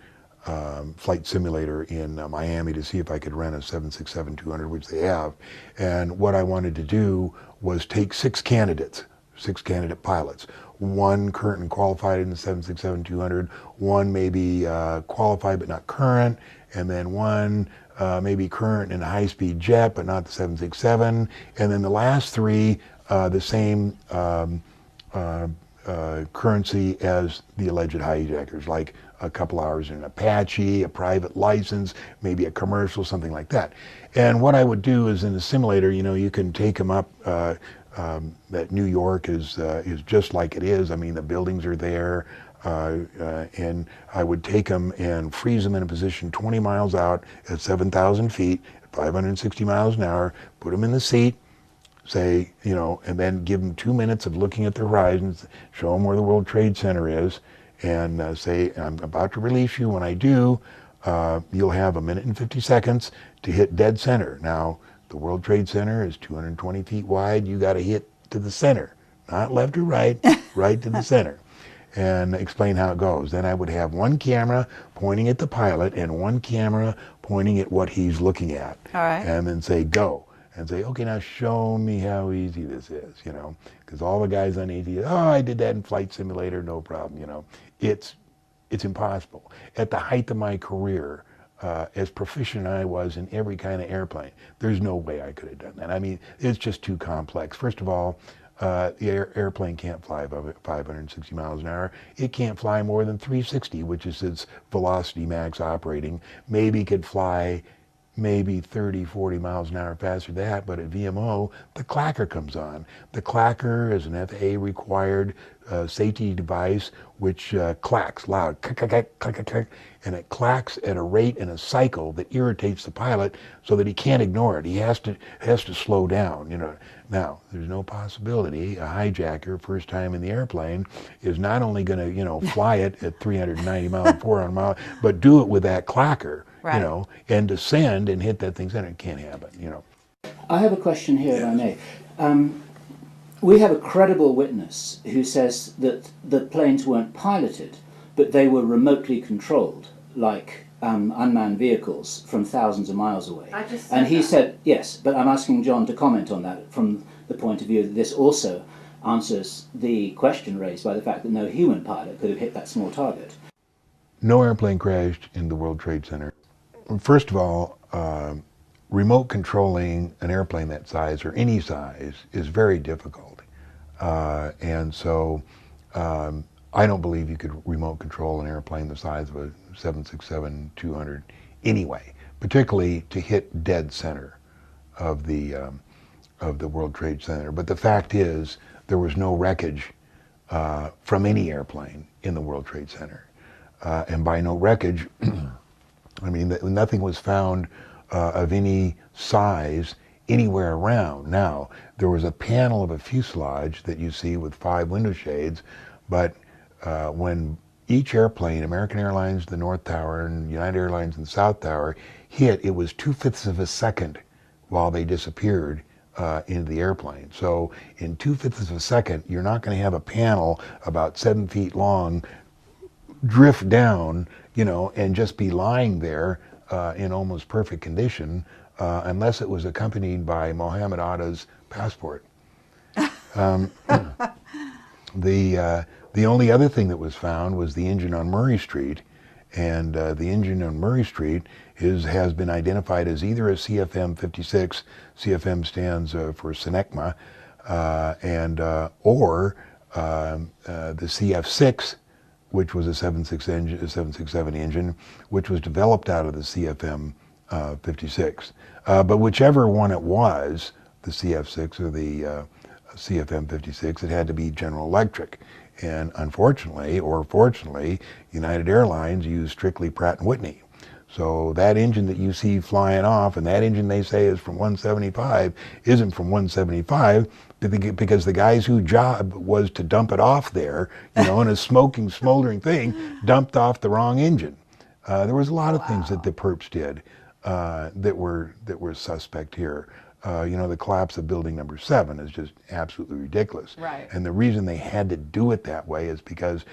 flight simulator in Miami to see if I could rent a 767-200, which they have. And what I wanted to do was take six candidate pilots. One current and qualified in the 767-200, one maybe qualified but not current, and then one maybe current in a high-speed jet but not the 767, and then the last three the same currency as the alleged hijackers, like a couple hours in an Apache, a private license, maybe a commercial, something like that. And what I would do is in the simulator, you know, you can take them up. That New York is just like it is. I mean, the buildings are there, and I would take them and freeze them in a position 20 miles out at 7,000 feet, at 560 miles an hour, put them in the seat, say, you know, and then give them 2 minutes of looking at the horizons, show them where the World Trade Center is, and say, I'm about to release you. When I do, you'll have 1 minute and 50 seconds to hit dead center. Now, the World Trade Center is 220 feet wide. You got to hit to the center, not left or right, right to the center, and explain how it goes. Then I would have one camera pointing at the pilot and one camera pointing at what he's looking at. All right. And then say, go. And say, okay, now show me how easy this is, you know, because all the guys on AT, oh, I did that in Flight Simulator, no problem, you know. It's impossible. At the height of my career, as proficient I was in every kind of airplane, there's no way I could have done that. I mean, it's just too complex. First of all, the airplane can't fly above 560 miles an hour. It can't fly more than 360, which is its velocity max operating. Maybe it could fly maybe 30, 40 miles an hour faster than that, but at VMO, the clacker comes on. The clacker is an FAA-required safety device which clacks loud, click, click, click, click, click, and it clacks at a rate and a cycle that irritates the pilot so that he can't ignore it. He has to slow down, you know. Now, there's no possibility a hijacker, first time in the airplane, is not only going to, you know, fly it at 390 miles, 400 miles, but do it with that clacker, right, you know, and descend and hit that thing center. It can't happen, you know. I have a question here, if I may. We have a credible witness who says that the planes weren't piloted, but they were remotely controlled, like unmanned vehicles from thousands of miles away. And he said, yes, but I'm asking John to comment on that from the point of view that this also answers the question raised by the fact that no human pilot could have hit that small target. No airplane crashed in the World Trade Center. First of all, remote controlling an airplane that size or any size is very difficult. And so I don't believe you could remote control an airplane the size of a 767-200 anyway, particularly to hit dead center of the World Trade Center. But the fact is, there was no wreckage from any airplane in the World Trade Center. And by no wreckage, I mean nothing was found of any size anywhere around. Now, there was a panel of a fuselage that you see with 5 window shades, but when each airplane, American Airlines, the North Tower, and United Airlines and the South Tower, hit, it was 2/5 of a second while they disappeared into the airplane. So in 2/5 of a second, you're not going to have a panel about 7 feet long drift down, you know, and just be lying there in almost perfect condition, unless it was accompanied by Mohammed Atta's passport. The only other thing that was found was the engine on Murray Street, and the engine on Murray Street has been identified as either a CFM56. CFM stands for Senecma, or the CF6, which was a 767 engine, which was developed out of the CFM 56. But whichever one it was, the CF6 or the CFM 56, it had to be General Electric. And unfortunately, or fortunately, United Airlines used strictly Pratt & Whitney. So that engine that you see flying off, and that engine they say is from 175, isn't from 175, because the guys whose job was to dump it off there, you know, in a smoking, smoldering thing, dumped off the wrong engine. There was a lot of things that the perps did that were suspect here. You know, the collapse of building number 7 is just absolutely ridiculous. Right. And the reason they had to do it that way is because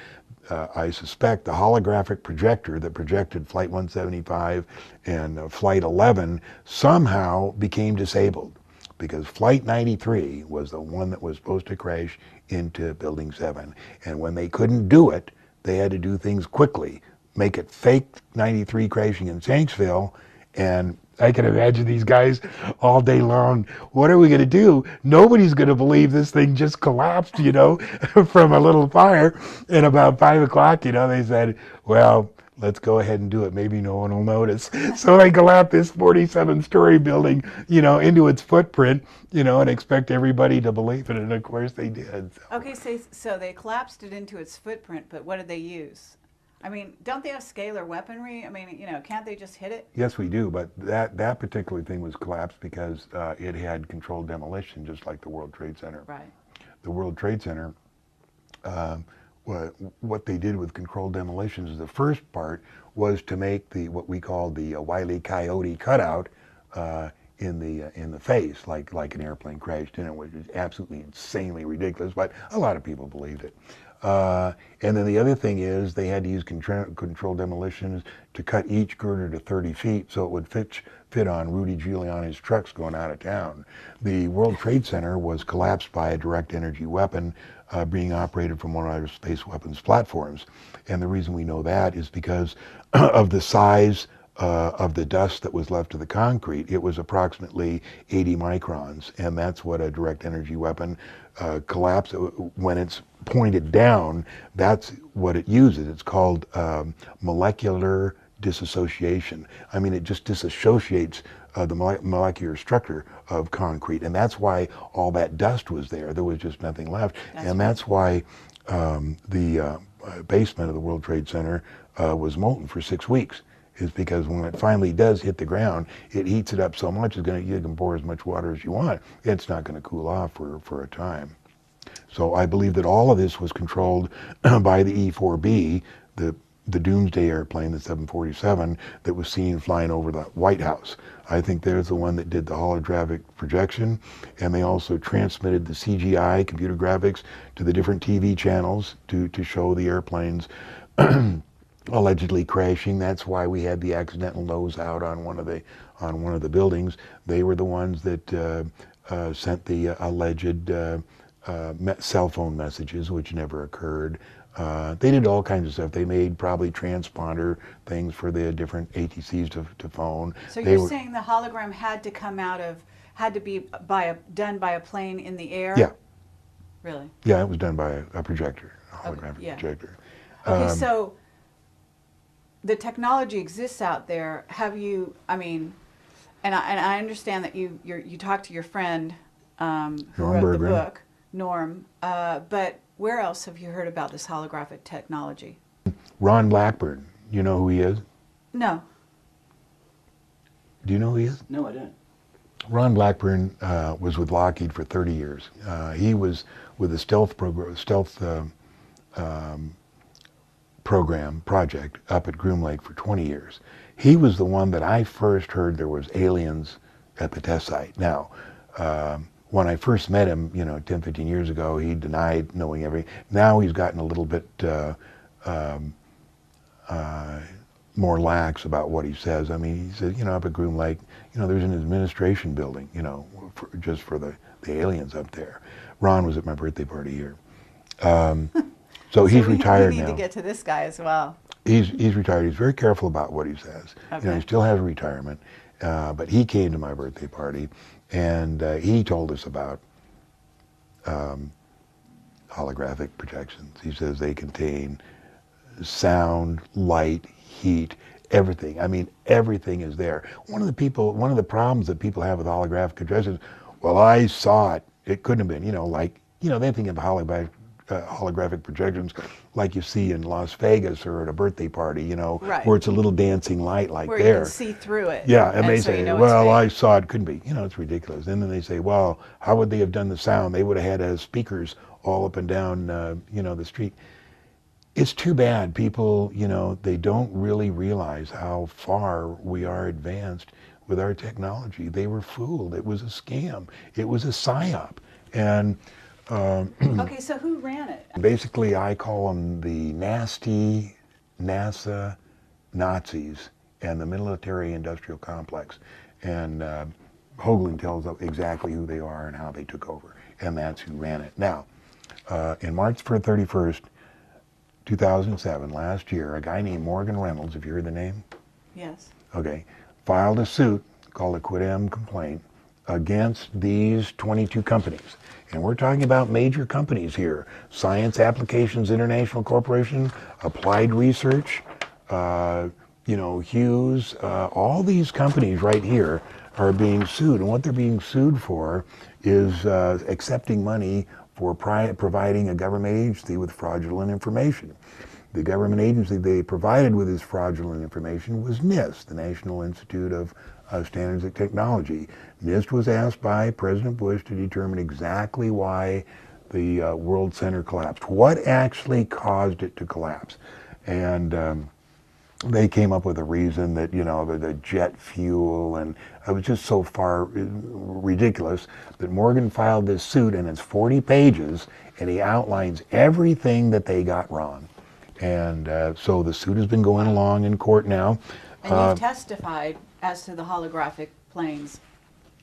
I suspect the holographic projector that projected Flight 175 and Flight 11 somehow became disabled, because Flight 93 was the one that was supposed to crash into Building 7. And when they couldn't do it, they had to do things quickly, make it fake 93 crashing in Shanksville. And I can imagine these guys all day long, what are we going to do? Nobody's going to believe this thing just collapsed, you know, from a little fire. And about 5 o'clock, you know, they said, well, let's go ahead and do it. Maybe no one will notice. So they collapsed this 47-story building, you know, into its footprint, you know, and expect everybody to believe it. And of course they did. So. Okay, so they collapsed it into its footprint, but what did they use? I mean, don't they have scalar weaponry? I mean, you know, can't they just hit it? Yes, we do, but that particular thing was collapsed because it had controlled demolition, just like the World Trade Center. Right. The World Trade Center, what they did with controlled demolitions, the first part was to make what we call the Wile E. Coyote cutout in the face, like an airplane crashed in it, which is absolutely insanely ridiculous, but a lot of people believed it. And then the other thing is they had to use controlled demolitions to cut each girder to 30 feet so it would fit on Rudy Giuliani's trucks going out of town. The World Trade Center was collapsed by a direct energy weapon being operated from one of our space weapons platforms. And the reason we know that is because of the size of the dust that was left of the concrete. It was approximately 80 microns, and that's what a direct energy weapon collapse, when it's pointed down, that's what it uses. It's called molecular disassociation. I mean, it just disassociates the molecular structure of concrete, and that's why all that dust was there. There was just nothing left. That's why the basement of the World Trade Center was molten for 6 weeks, is because when it finally does hit the ground, it heats it up so much you can pour as much water as you want. It's not going to cool off for a time. So I believe that all of this was controlled by the E-4B, the doomsday airplane, the 747, that was seen flying over the White House. I think there's the one that did the holographic projection, and they also transmitted the CGI, computer graphics, to the different TV channels to show the airplanes allegedly crashing. That's why we had the accidental nose out on one of the buildings. They were the ones that sent the alleged cell phone messages, which never occurred. They did all kinds of stuff. They made probably transponder things for the different ATCs to phone. So you're saying the hologram had to be done by a plane in the air? Yeah. Really? Yeah, it was done by a projector, a holographic projector. Okay, so the technology exists out there. Have you? I mean, and I understand that you talked to your friend who wrote the book, Norm. But where else have you heard about this holographic technology? Ron Blackburn. You know who he is? No. Do you know who he is? No, I don't. Ron Blackburn was with Lockheed for 30 years. He was with the stealth project up at Groom Lake for 20 years. He was the one that I first heard there was aliens at the test site. Now, when I first met him, 10, 15 years ago, he denied knowing everything. Now he's gotten a little bit more lax about what he says. I mean, he said, up at Groom Lake, there's an administration building, just for the aliens up there. Ron was at my birthday party here. So he's retired now. We need to get to this guy as well. He's retired. He's very careful about what he says. Okay. He still has retirement, but he came to my birthday party, and he told us about holographic projections. He says they contain sound, light, heat, everything. I mean, everything is there. One of the problems that people have with holographic projections, well, I saw it. It couldn't have been. They think of holographic projections like you see in Las Vegas or at a birthday party, right, where it's a little dancing light like where there. You can see through it. Yeah, and they so say, well, I saw it, couldn't be. It's ridiculous. And then they say, well, how would they have done the sound? They would have had speakers all up and down, the street. It's too bad people, they don't really realize how far we are advanced with our technology. They were fooled. It was a scam. It was a psyop. And okay, so who ran it? basically, I call them the nasty NASA Nazis and the military-industrial complex. And Hoagland tells us exactly who they are and how they took over. And that's who ran it. Now, in March 31st, 2007, last year, a guy named Morgan Reynolds, have you heard the name? Yes. Okay, filed a suit called a quid-em complaint against these 22 companies. And we're talking about major companies here. Science Applications International Corporation, Applied Research, Hughes, all these companies right here are being sued. And what they're being sued for is accepting money for providing a government agency with fraudulent information. The government agency they provided with this fraudulent information was NIST, the National Institute of Standards and Technology. NIST was asked by President Bush to determine exactly why the World Center collapsed. What actually caused it to collapse? And they came up with a reason that, the jet fuel, and it was just so far ridiculous that Morgan filed this suit, and it's 40 pages, and he outlines everything that they got wrong. And so the suit has been going along in court now. And you've testified as to the holographic planes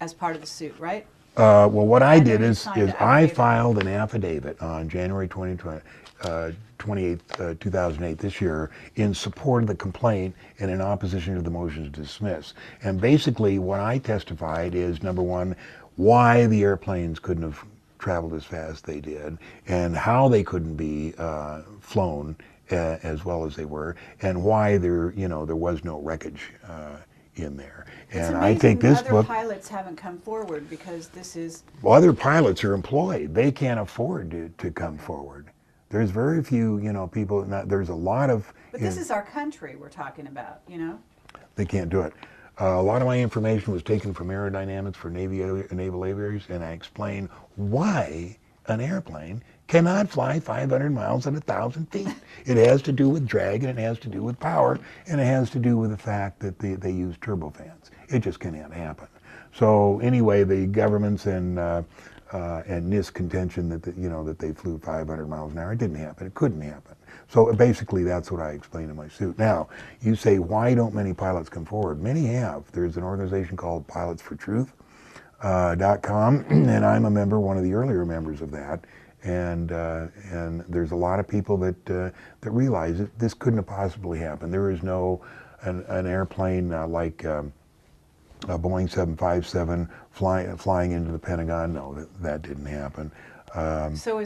as part of the suit, right? Well, what I did is I affidavit. filed an affidavit on January 28th, 2008, this year, in support of the complaint and in opposition to the motion to dismiss. And basically what I testified is, number one, why the airplanes couldn't have traveled as fast as they did, and how they couldn't be flown as well as they were, and why there was no wreckage in there. It's and amazing I think this other book, pilots haven't come forward, because this is... well, other pilots are employed. They can't afford to come forward. There's very few, people, there's a lot of... But this is our country we're talking about, They can't do it. A lot of my information was taken from aerodynamics for naval aviators, and I explain why an airplane cannot fly 500 miles at 1,000 feet. It has to do with drag, and it has to do with power, and it has to do with the fact that they use turbofans. It just cannot happen. So anyway, the governments and NIST contention that that they flew 500 miles an hour, it didn't happen. It couldn't happen. So basically, that's what I explained in my suit. Now, you say, why don't many pilots come forward? Many have. There's an organization called pilotsfortruth.com, and I'm a member, one of the earlier members of that. And there's a lot of people that realize that this couldn't have possibly happened. There is no an airplane like a Boeing 757 flying into the Pentagon. No, that didn't happen. So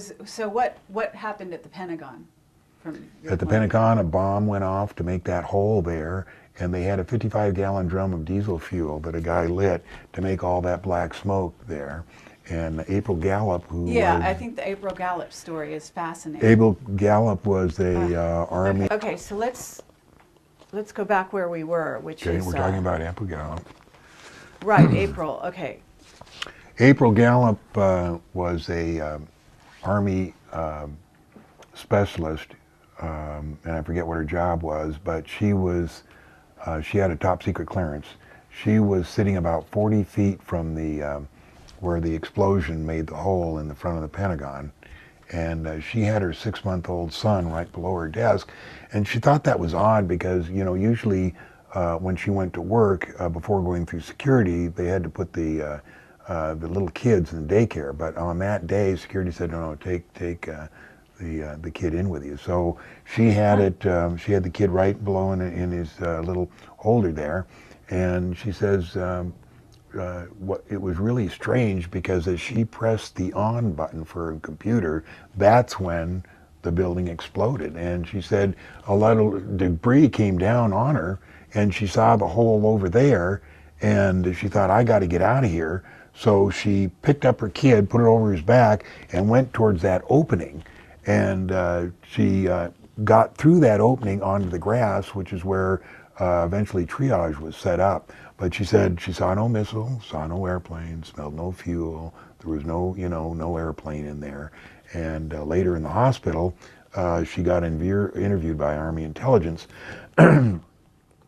what happened at the Pentagon? At the Pentagon, a bomb went off to make that hole there, and they had a 55-gallon drum of diesel fuel that a guy lit to make all that black smoke there. And April Gallup, I think the April Gallup story is fascinating. April Gallup was the Army. Okay, so let's go back where we were, which is... Okay, we're talking about April Gallup. Right, April, okay. April Gallup was a Army specialist and I forget what her job was, but she was, she had a top secret clearance. She was sitting about 40 feet from the, where the explosion made the hole in the front of the Pentagon. And she had her 6-month-old son right below her desk. And she thought that was odd because, you know, usually when she went to work, before going through security, they had to put the little kids in the daycare. But on that day, security said, no, take the kid in with you. So she had it, she had the kid right below in his little holder there. And she says, it was really strange because as she pressed the on button for her computer, that's when the building exploded. And she said a lot of debris came down on her, and she saw the hole over there, and she thought, I got to get out of here. So she picked up her kid, put it over his back, and went towards that opening. And she got through that opening onto the grass, which is where eventually triage was set up. But she said she saw no missile, saw no airplane, smelled no fuel. There was no, you know, no airplane in there. And later in the hospital, she got interviewed by Army intelligence, and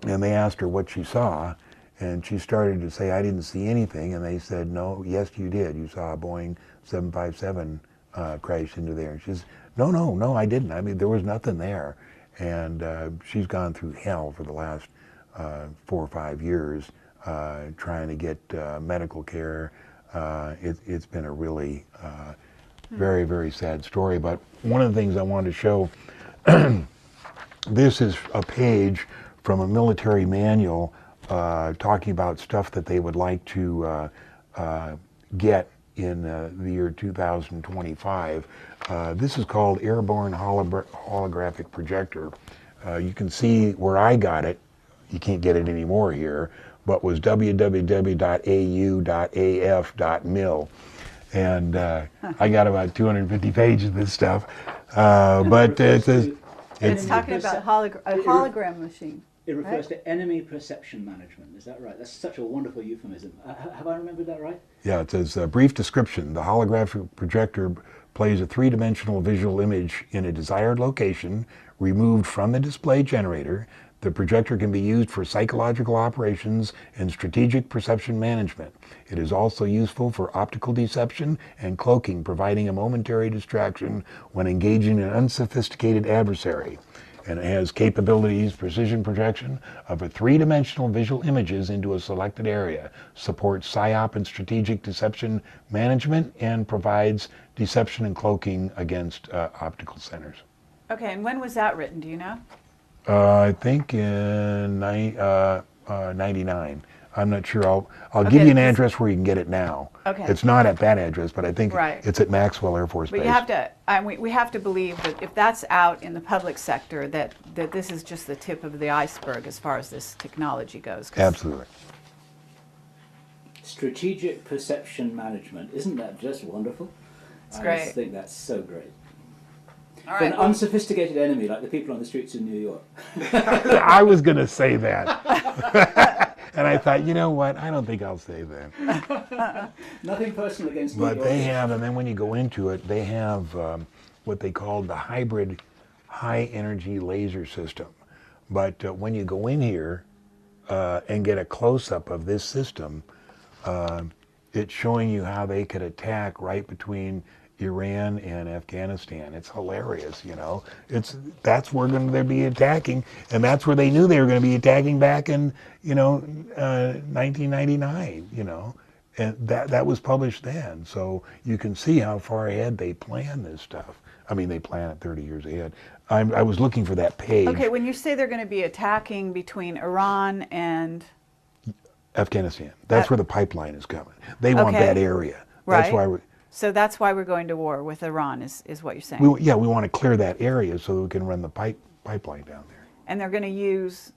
they asked her what she saw, and she started to say, I didn't see anything. And they said, no, yes, you did. You saw a Boeing 757 crash into there. And she says, no, I didn't. I mean, there was nothing there. And she's gone through hell for the last 4 or 5 years trying to get medical care. It's been a really very, very sad story. But one of the things I wanted to show, this is a page from a military manual talking about stuff that they would like to get in the year 2025. This is called Airborne Holographic Projector. You can see where I got it. You can't get it anymore here, but was www.au.af.mil. And I got about 250 pages of this stuff. But it's talking about a hologram machine. It refers to enemy perception management. Is that right? That's such a wonderful euphemism. Have I remembered that right? Yeah, it says, brief description. The holographic projector plays a 3-dimensional visual image in a desired location, removed from the display generator. The projector can be used for psychological operations and strategic perception management. It is also useful for optical deception and cloaking, providing a momentary distraction when engaging an unsophisticated adversary. And it has capabilities, precision projection of a 3-dimensional visual images into a selected area, supports PSYOP and strategic deception management, and provides deception and cloaking against optical centers. Okay, and when was that written, do you know? I think in 99. I'm not sure. I'll give you an address where you can get it now. Okay. It's not at that address, but I think it's at Maxwell Air Force Base. But you have to, we have to believe that if that's out in the public sector, that this is just the tip of the iceberg as far as this technology goes. Absolutely. Strategic perception management. Isn't that just wonderful? It's great. I just think that's so great. All For right, an unsophisticated enemy like the people on the streets of New York. I was going to say that. And I thought, you know what? I don't think I'll say that. Nothing personal against New York. But they have, and then when you go into it, they have what they call the hybrid high energy laser system. But when you go in here and get a close-up of this system, it's showing you how they could attack right between Iran and Afghanistan. It's hilarious, you know. That's where they'll be attacking, and that's where they knew they were going to be attacking back in, 1999, and that was published then. So you can see how far ahead they plan this stuff. I mean, they plan it 30 years ahead. I was looking for that page. Okay, when you say they're going to be attacking between Iran and Afghanistan, that's where the pipeline is coming. They want that area. That's why So that's why we're going to war with Iran, is what you're saying? we want to clear that area so that we can run the pipeline down there. And they're going to use,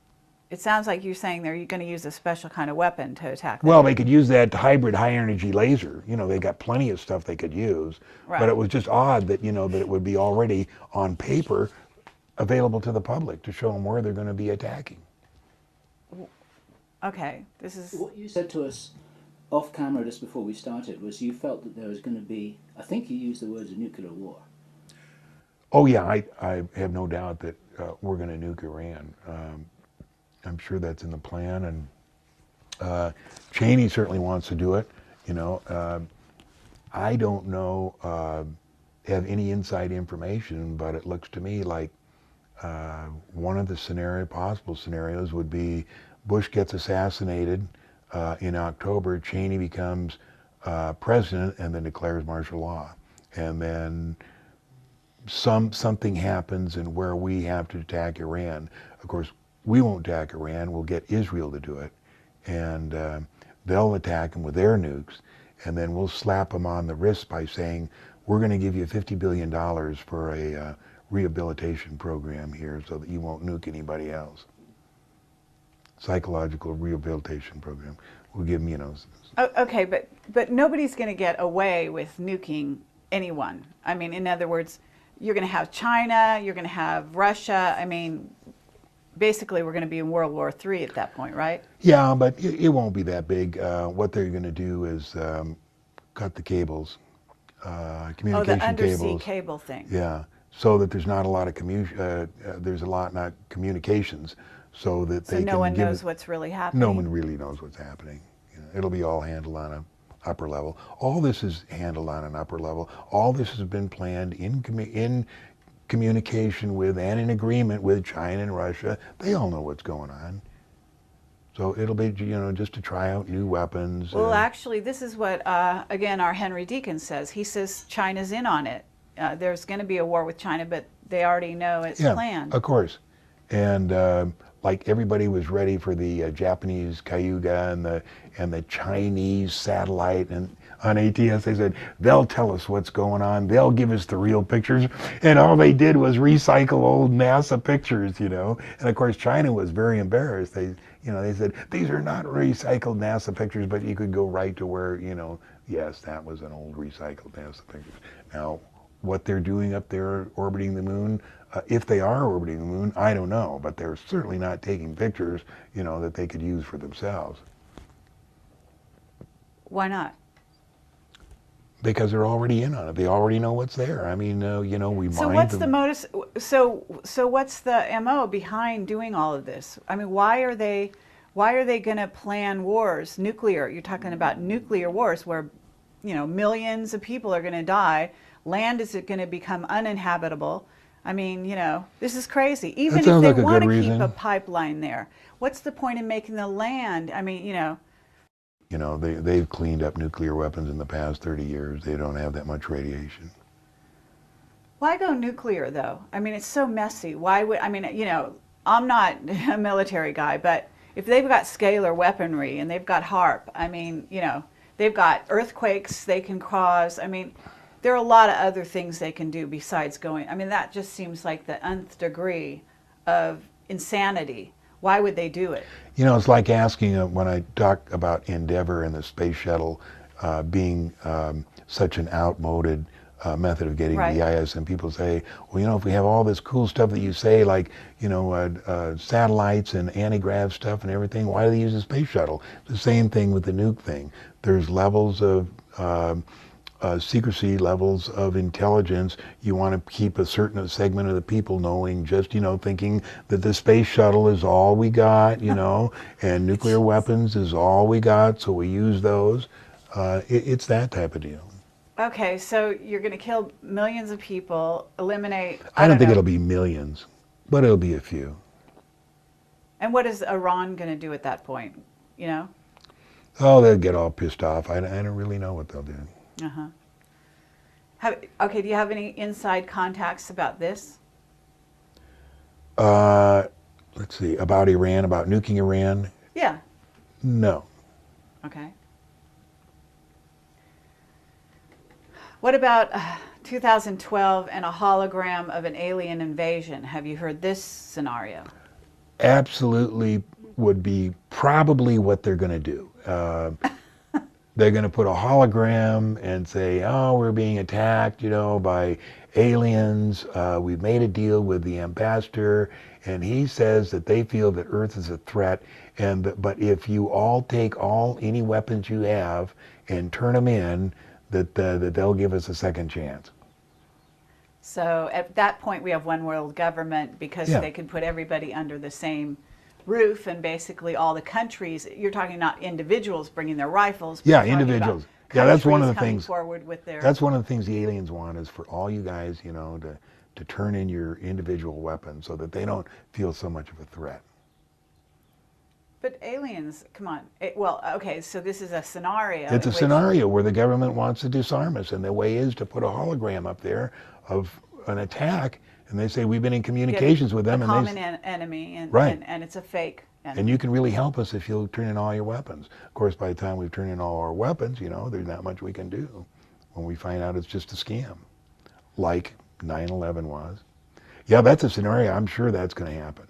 it sounds like you're saying they're going to use a special kind of weapon to attack them. Well, they could use that hybrid high-energy laser. They got plenty of stuff they could use. Right. But it was just odd that, that it would be already on paper available to the public to show them where they're going to be attacking. Okay, this is... What you said to us off camera just before we started was you felt that there was going to be, I think you used the words, a nuclear war. Oh yeah, I have no doubt that we're going to nuke Iran. I'm sure that's in the plan, and Cheney certainly wants to do it. You know, I don't know, have any inside information, but it looks to me like one of the possible scenarios would be Bush gets assassinated in October, Cheney becomes president, and then declares martial law, and then something happens and where we have to attack Iran. Of course, we won't attack Iran. We'll get Israel to do it, and they'll attack them with their nukes, and then we'll slap them on the wrist by saying, we're going to give you $50 billion for a rehabilitation program here so that you won't nuke anybody else. Psychological rehabilitation program. We'll give them, you know. Okay, but nobody's going to get away with nuking anyone. I mean, in other words, you're going to have China, you're going to have Russia. I mean, basically we're going to be in World War III at that point, right? Yeah, but it won't be that big. What they're going to do is cut the cables, communication the undersea cables. cable thing. Yeah, so that there's not a lot of not communications, so that So they no can one give knows it, what's really happening. no one really knows what's happening. You know, it'll be all handled on a upper level. All this is handled on an upper level. All this has been planned in communication with and in agreement with China and Russia. They all know what's going on. So it'll be, you know, just to try out new weapons. Well, actually, this is what, again, our Henry Deacon says. He says China's in on it. There's going to be a war with China, but they already know it's planned. Of course. And like everybody was ready for the Japanese Cayuga and the Chinese satellite, and on ATS they said they'll tell us what's going on, they'll give us the real pictures, and all they did was recycle old NASA pictures, you know. And of course China was very embarrassed. They said these are not recycled NASA pictures, but you could go right to where, you know, yes, that was an old recycled NASA picture. Now what they're doing up there orbiting the moon, if they are orbiting the moon, I don't know, but they're certainly not taking pictures, you know, that they could use for themselves. Why not? Because they're already in on it. They already know what's there. I mean, you know, we So mind what's them. the modus? So what's the MO behind doing all of this? I mean, why are they going to plan wars, nuclear? You're talking about nuclear wars where, you know, millions of people are going to die. Land is going to become uninhabitable. I mean, you know, this is crazy. Even if they like a want good to keep reason. a pipeline there, what's the point in making the land? I mean, you know. You know, they've cleaned up nuclear weapons in the past 30 years. They don't have that much radiation. Why go nuclear, though? I mean, it's so messy. Why would, I mean, you know, I'm not a military guy, but if they've got scalar weaponry and they've got HARP, I mean, you know, they've got earthquakes they can cause. I mean, there are a lot of other things they can do besides going. I mean, that just seems like the nth degree of insanity. Why would they do it? You know, it's like asking, when I talk about Endeavour and the space shuttle being such an outmoded method of getting Right. the IS, and people say, well, you know, if we have all this cool stuff that you say, like, you know, satellites and anti-grav stuff and everything, why do they use the space shuttle? The same thing with the nuke thing. There's levels of secrecy, levels of intelligence. You want to keep a certain segment of the people knowing, just, you know, thinking that the space shuttle is all we got, you know, and nuclear weapons is all we got, so we use those. It's that type of deal. Okay, so you're going to kill millions of people, eliminate. I don't think know. it'll be millions, but it'll be a few. And what is Iran going to do at that point? You know? Oh, they'll get all pissed off. I don't really know what they'll do. Okay, do you have any inside contacts about this? Let's see, about Iran, about nuking Iran? Yeah. No. Okay. What about 2012 and a hologram of an alien invasion? Have you heard this scenario? Absolutely would be probably what they're going to do. They're going to put a hologram and say, oh, we're being attacked, you know, by aliens. We've made a deal with the ambassador, and he says that they feel that Earth is a threat, but if you all take any weapons you have and turn them in, that they'll give us a second chance. So at that point, we have one world government because Yeah. they can put everybody under the same roof, and basically all the countries. You're talking not individuals bringing their rifles. But Yeah, you're talking about individuals. Yeah, that's one of the countries coming things. forward with their. That's one of the things the aliens want, is for all you guys, you know, to turn in your individual weapons so that they don't feel so much of a threat. But aliens, come on. Well, okay, so this is a scenario. It's a in which- scenario where the government wants to disarm us, and the way is to put a hologram up there of an attack, and they say we've been in communications with them, a and common enemy, and, Right. and it's a fake enemy. and you can really help us if you'll turn in all your weapons. Of course, by the time we've turned in all our weapons, you know, there's not much we can do when we find out it's just a scam, like 9/11 was. Yeah, that's a scenario. I'm sure that's going to happen.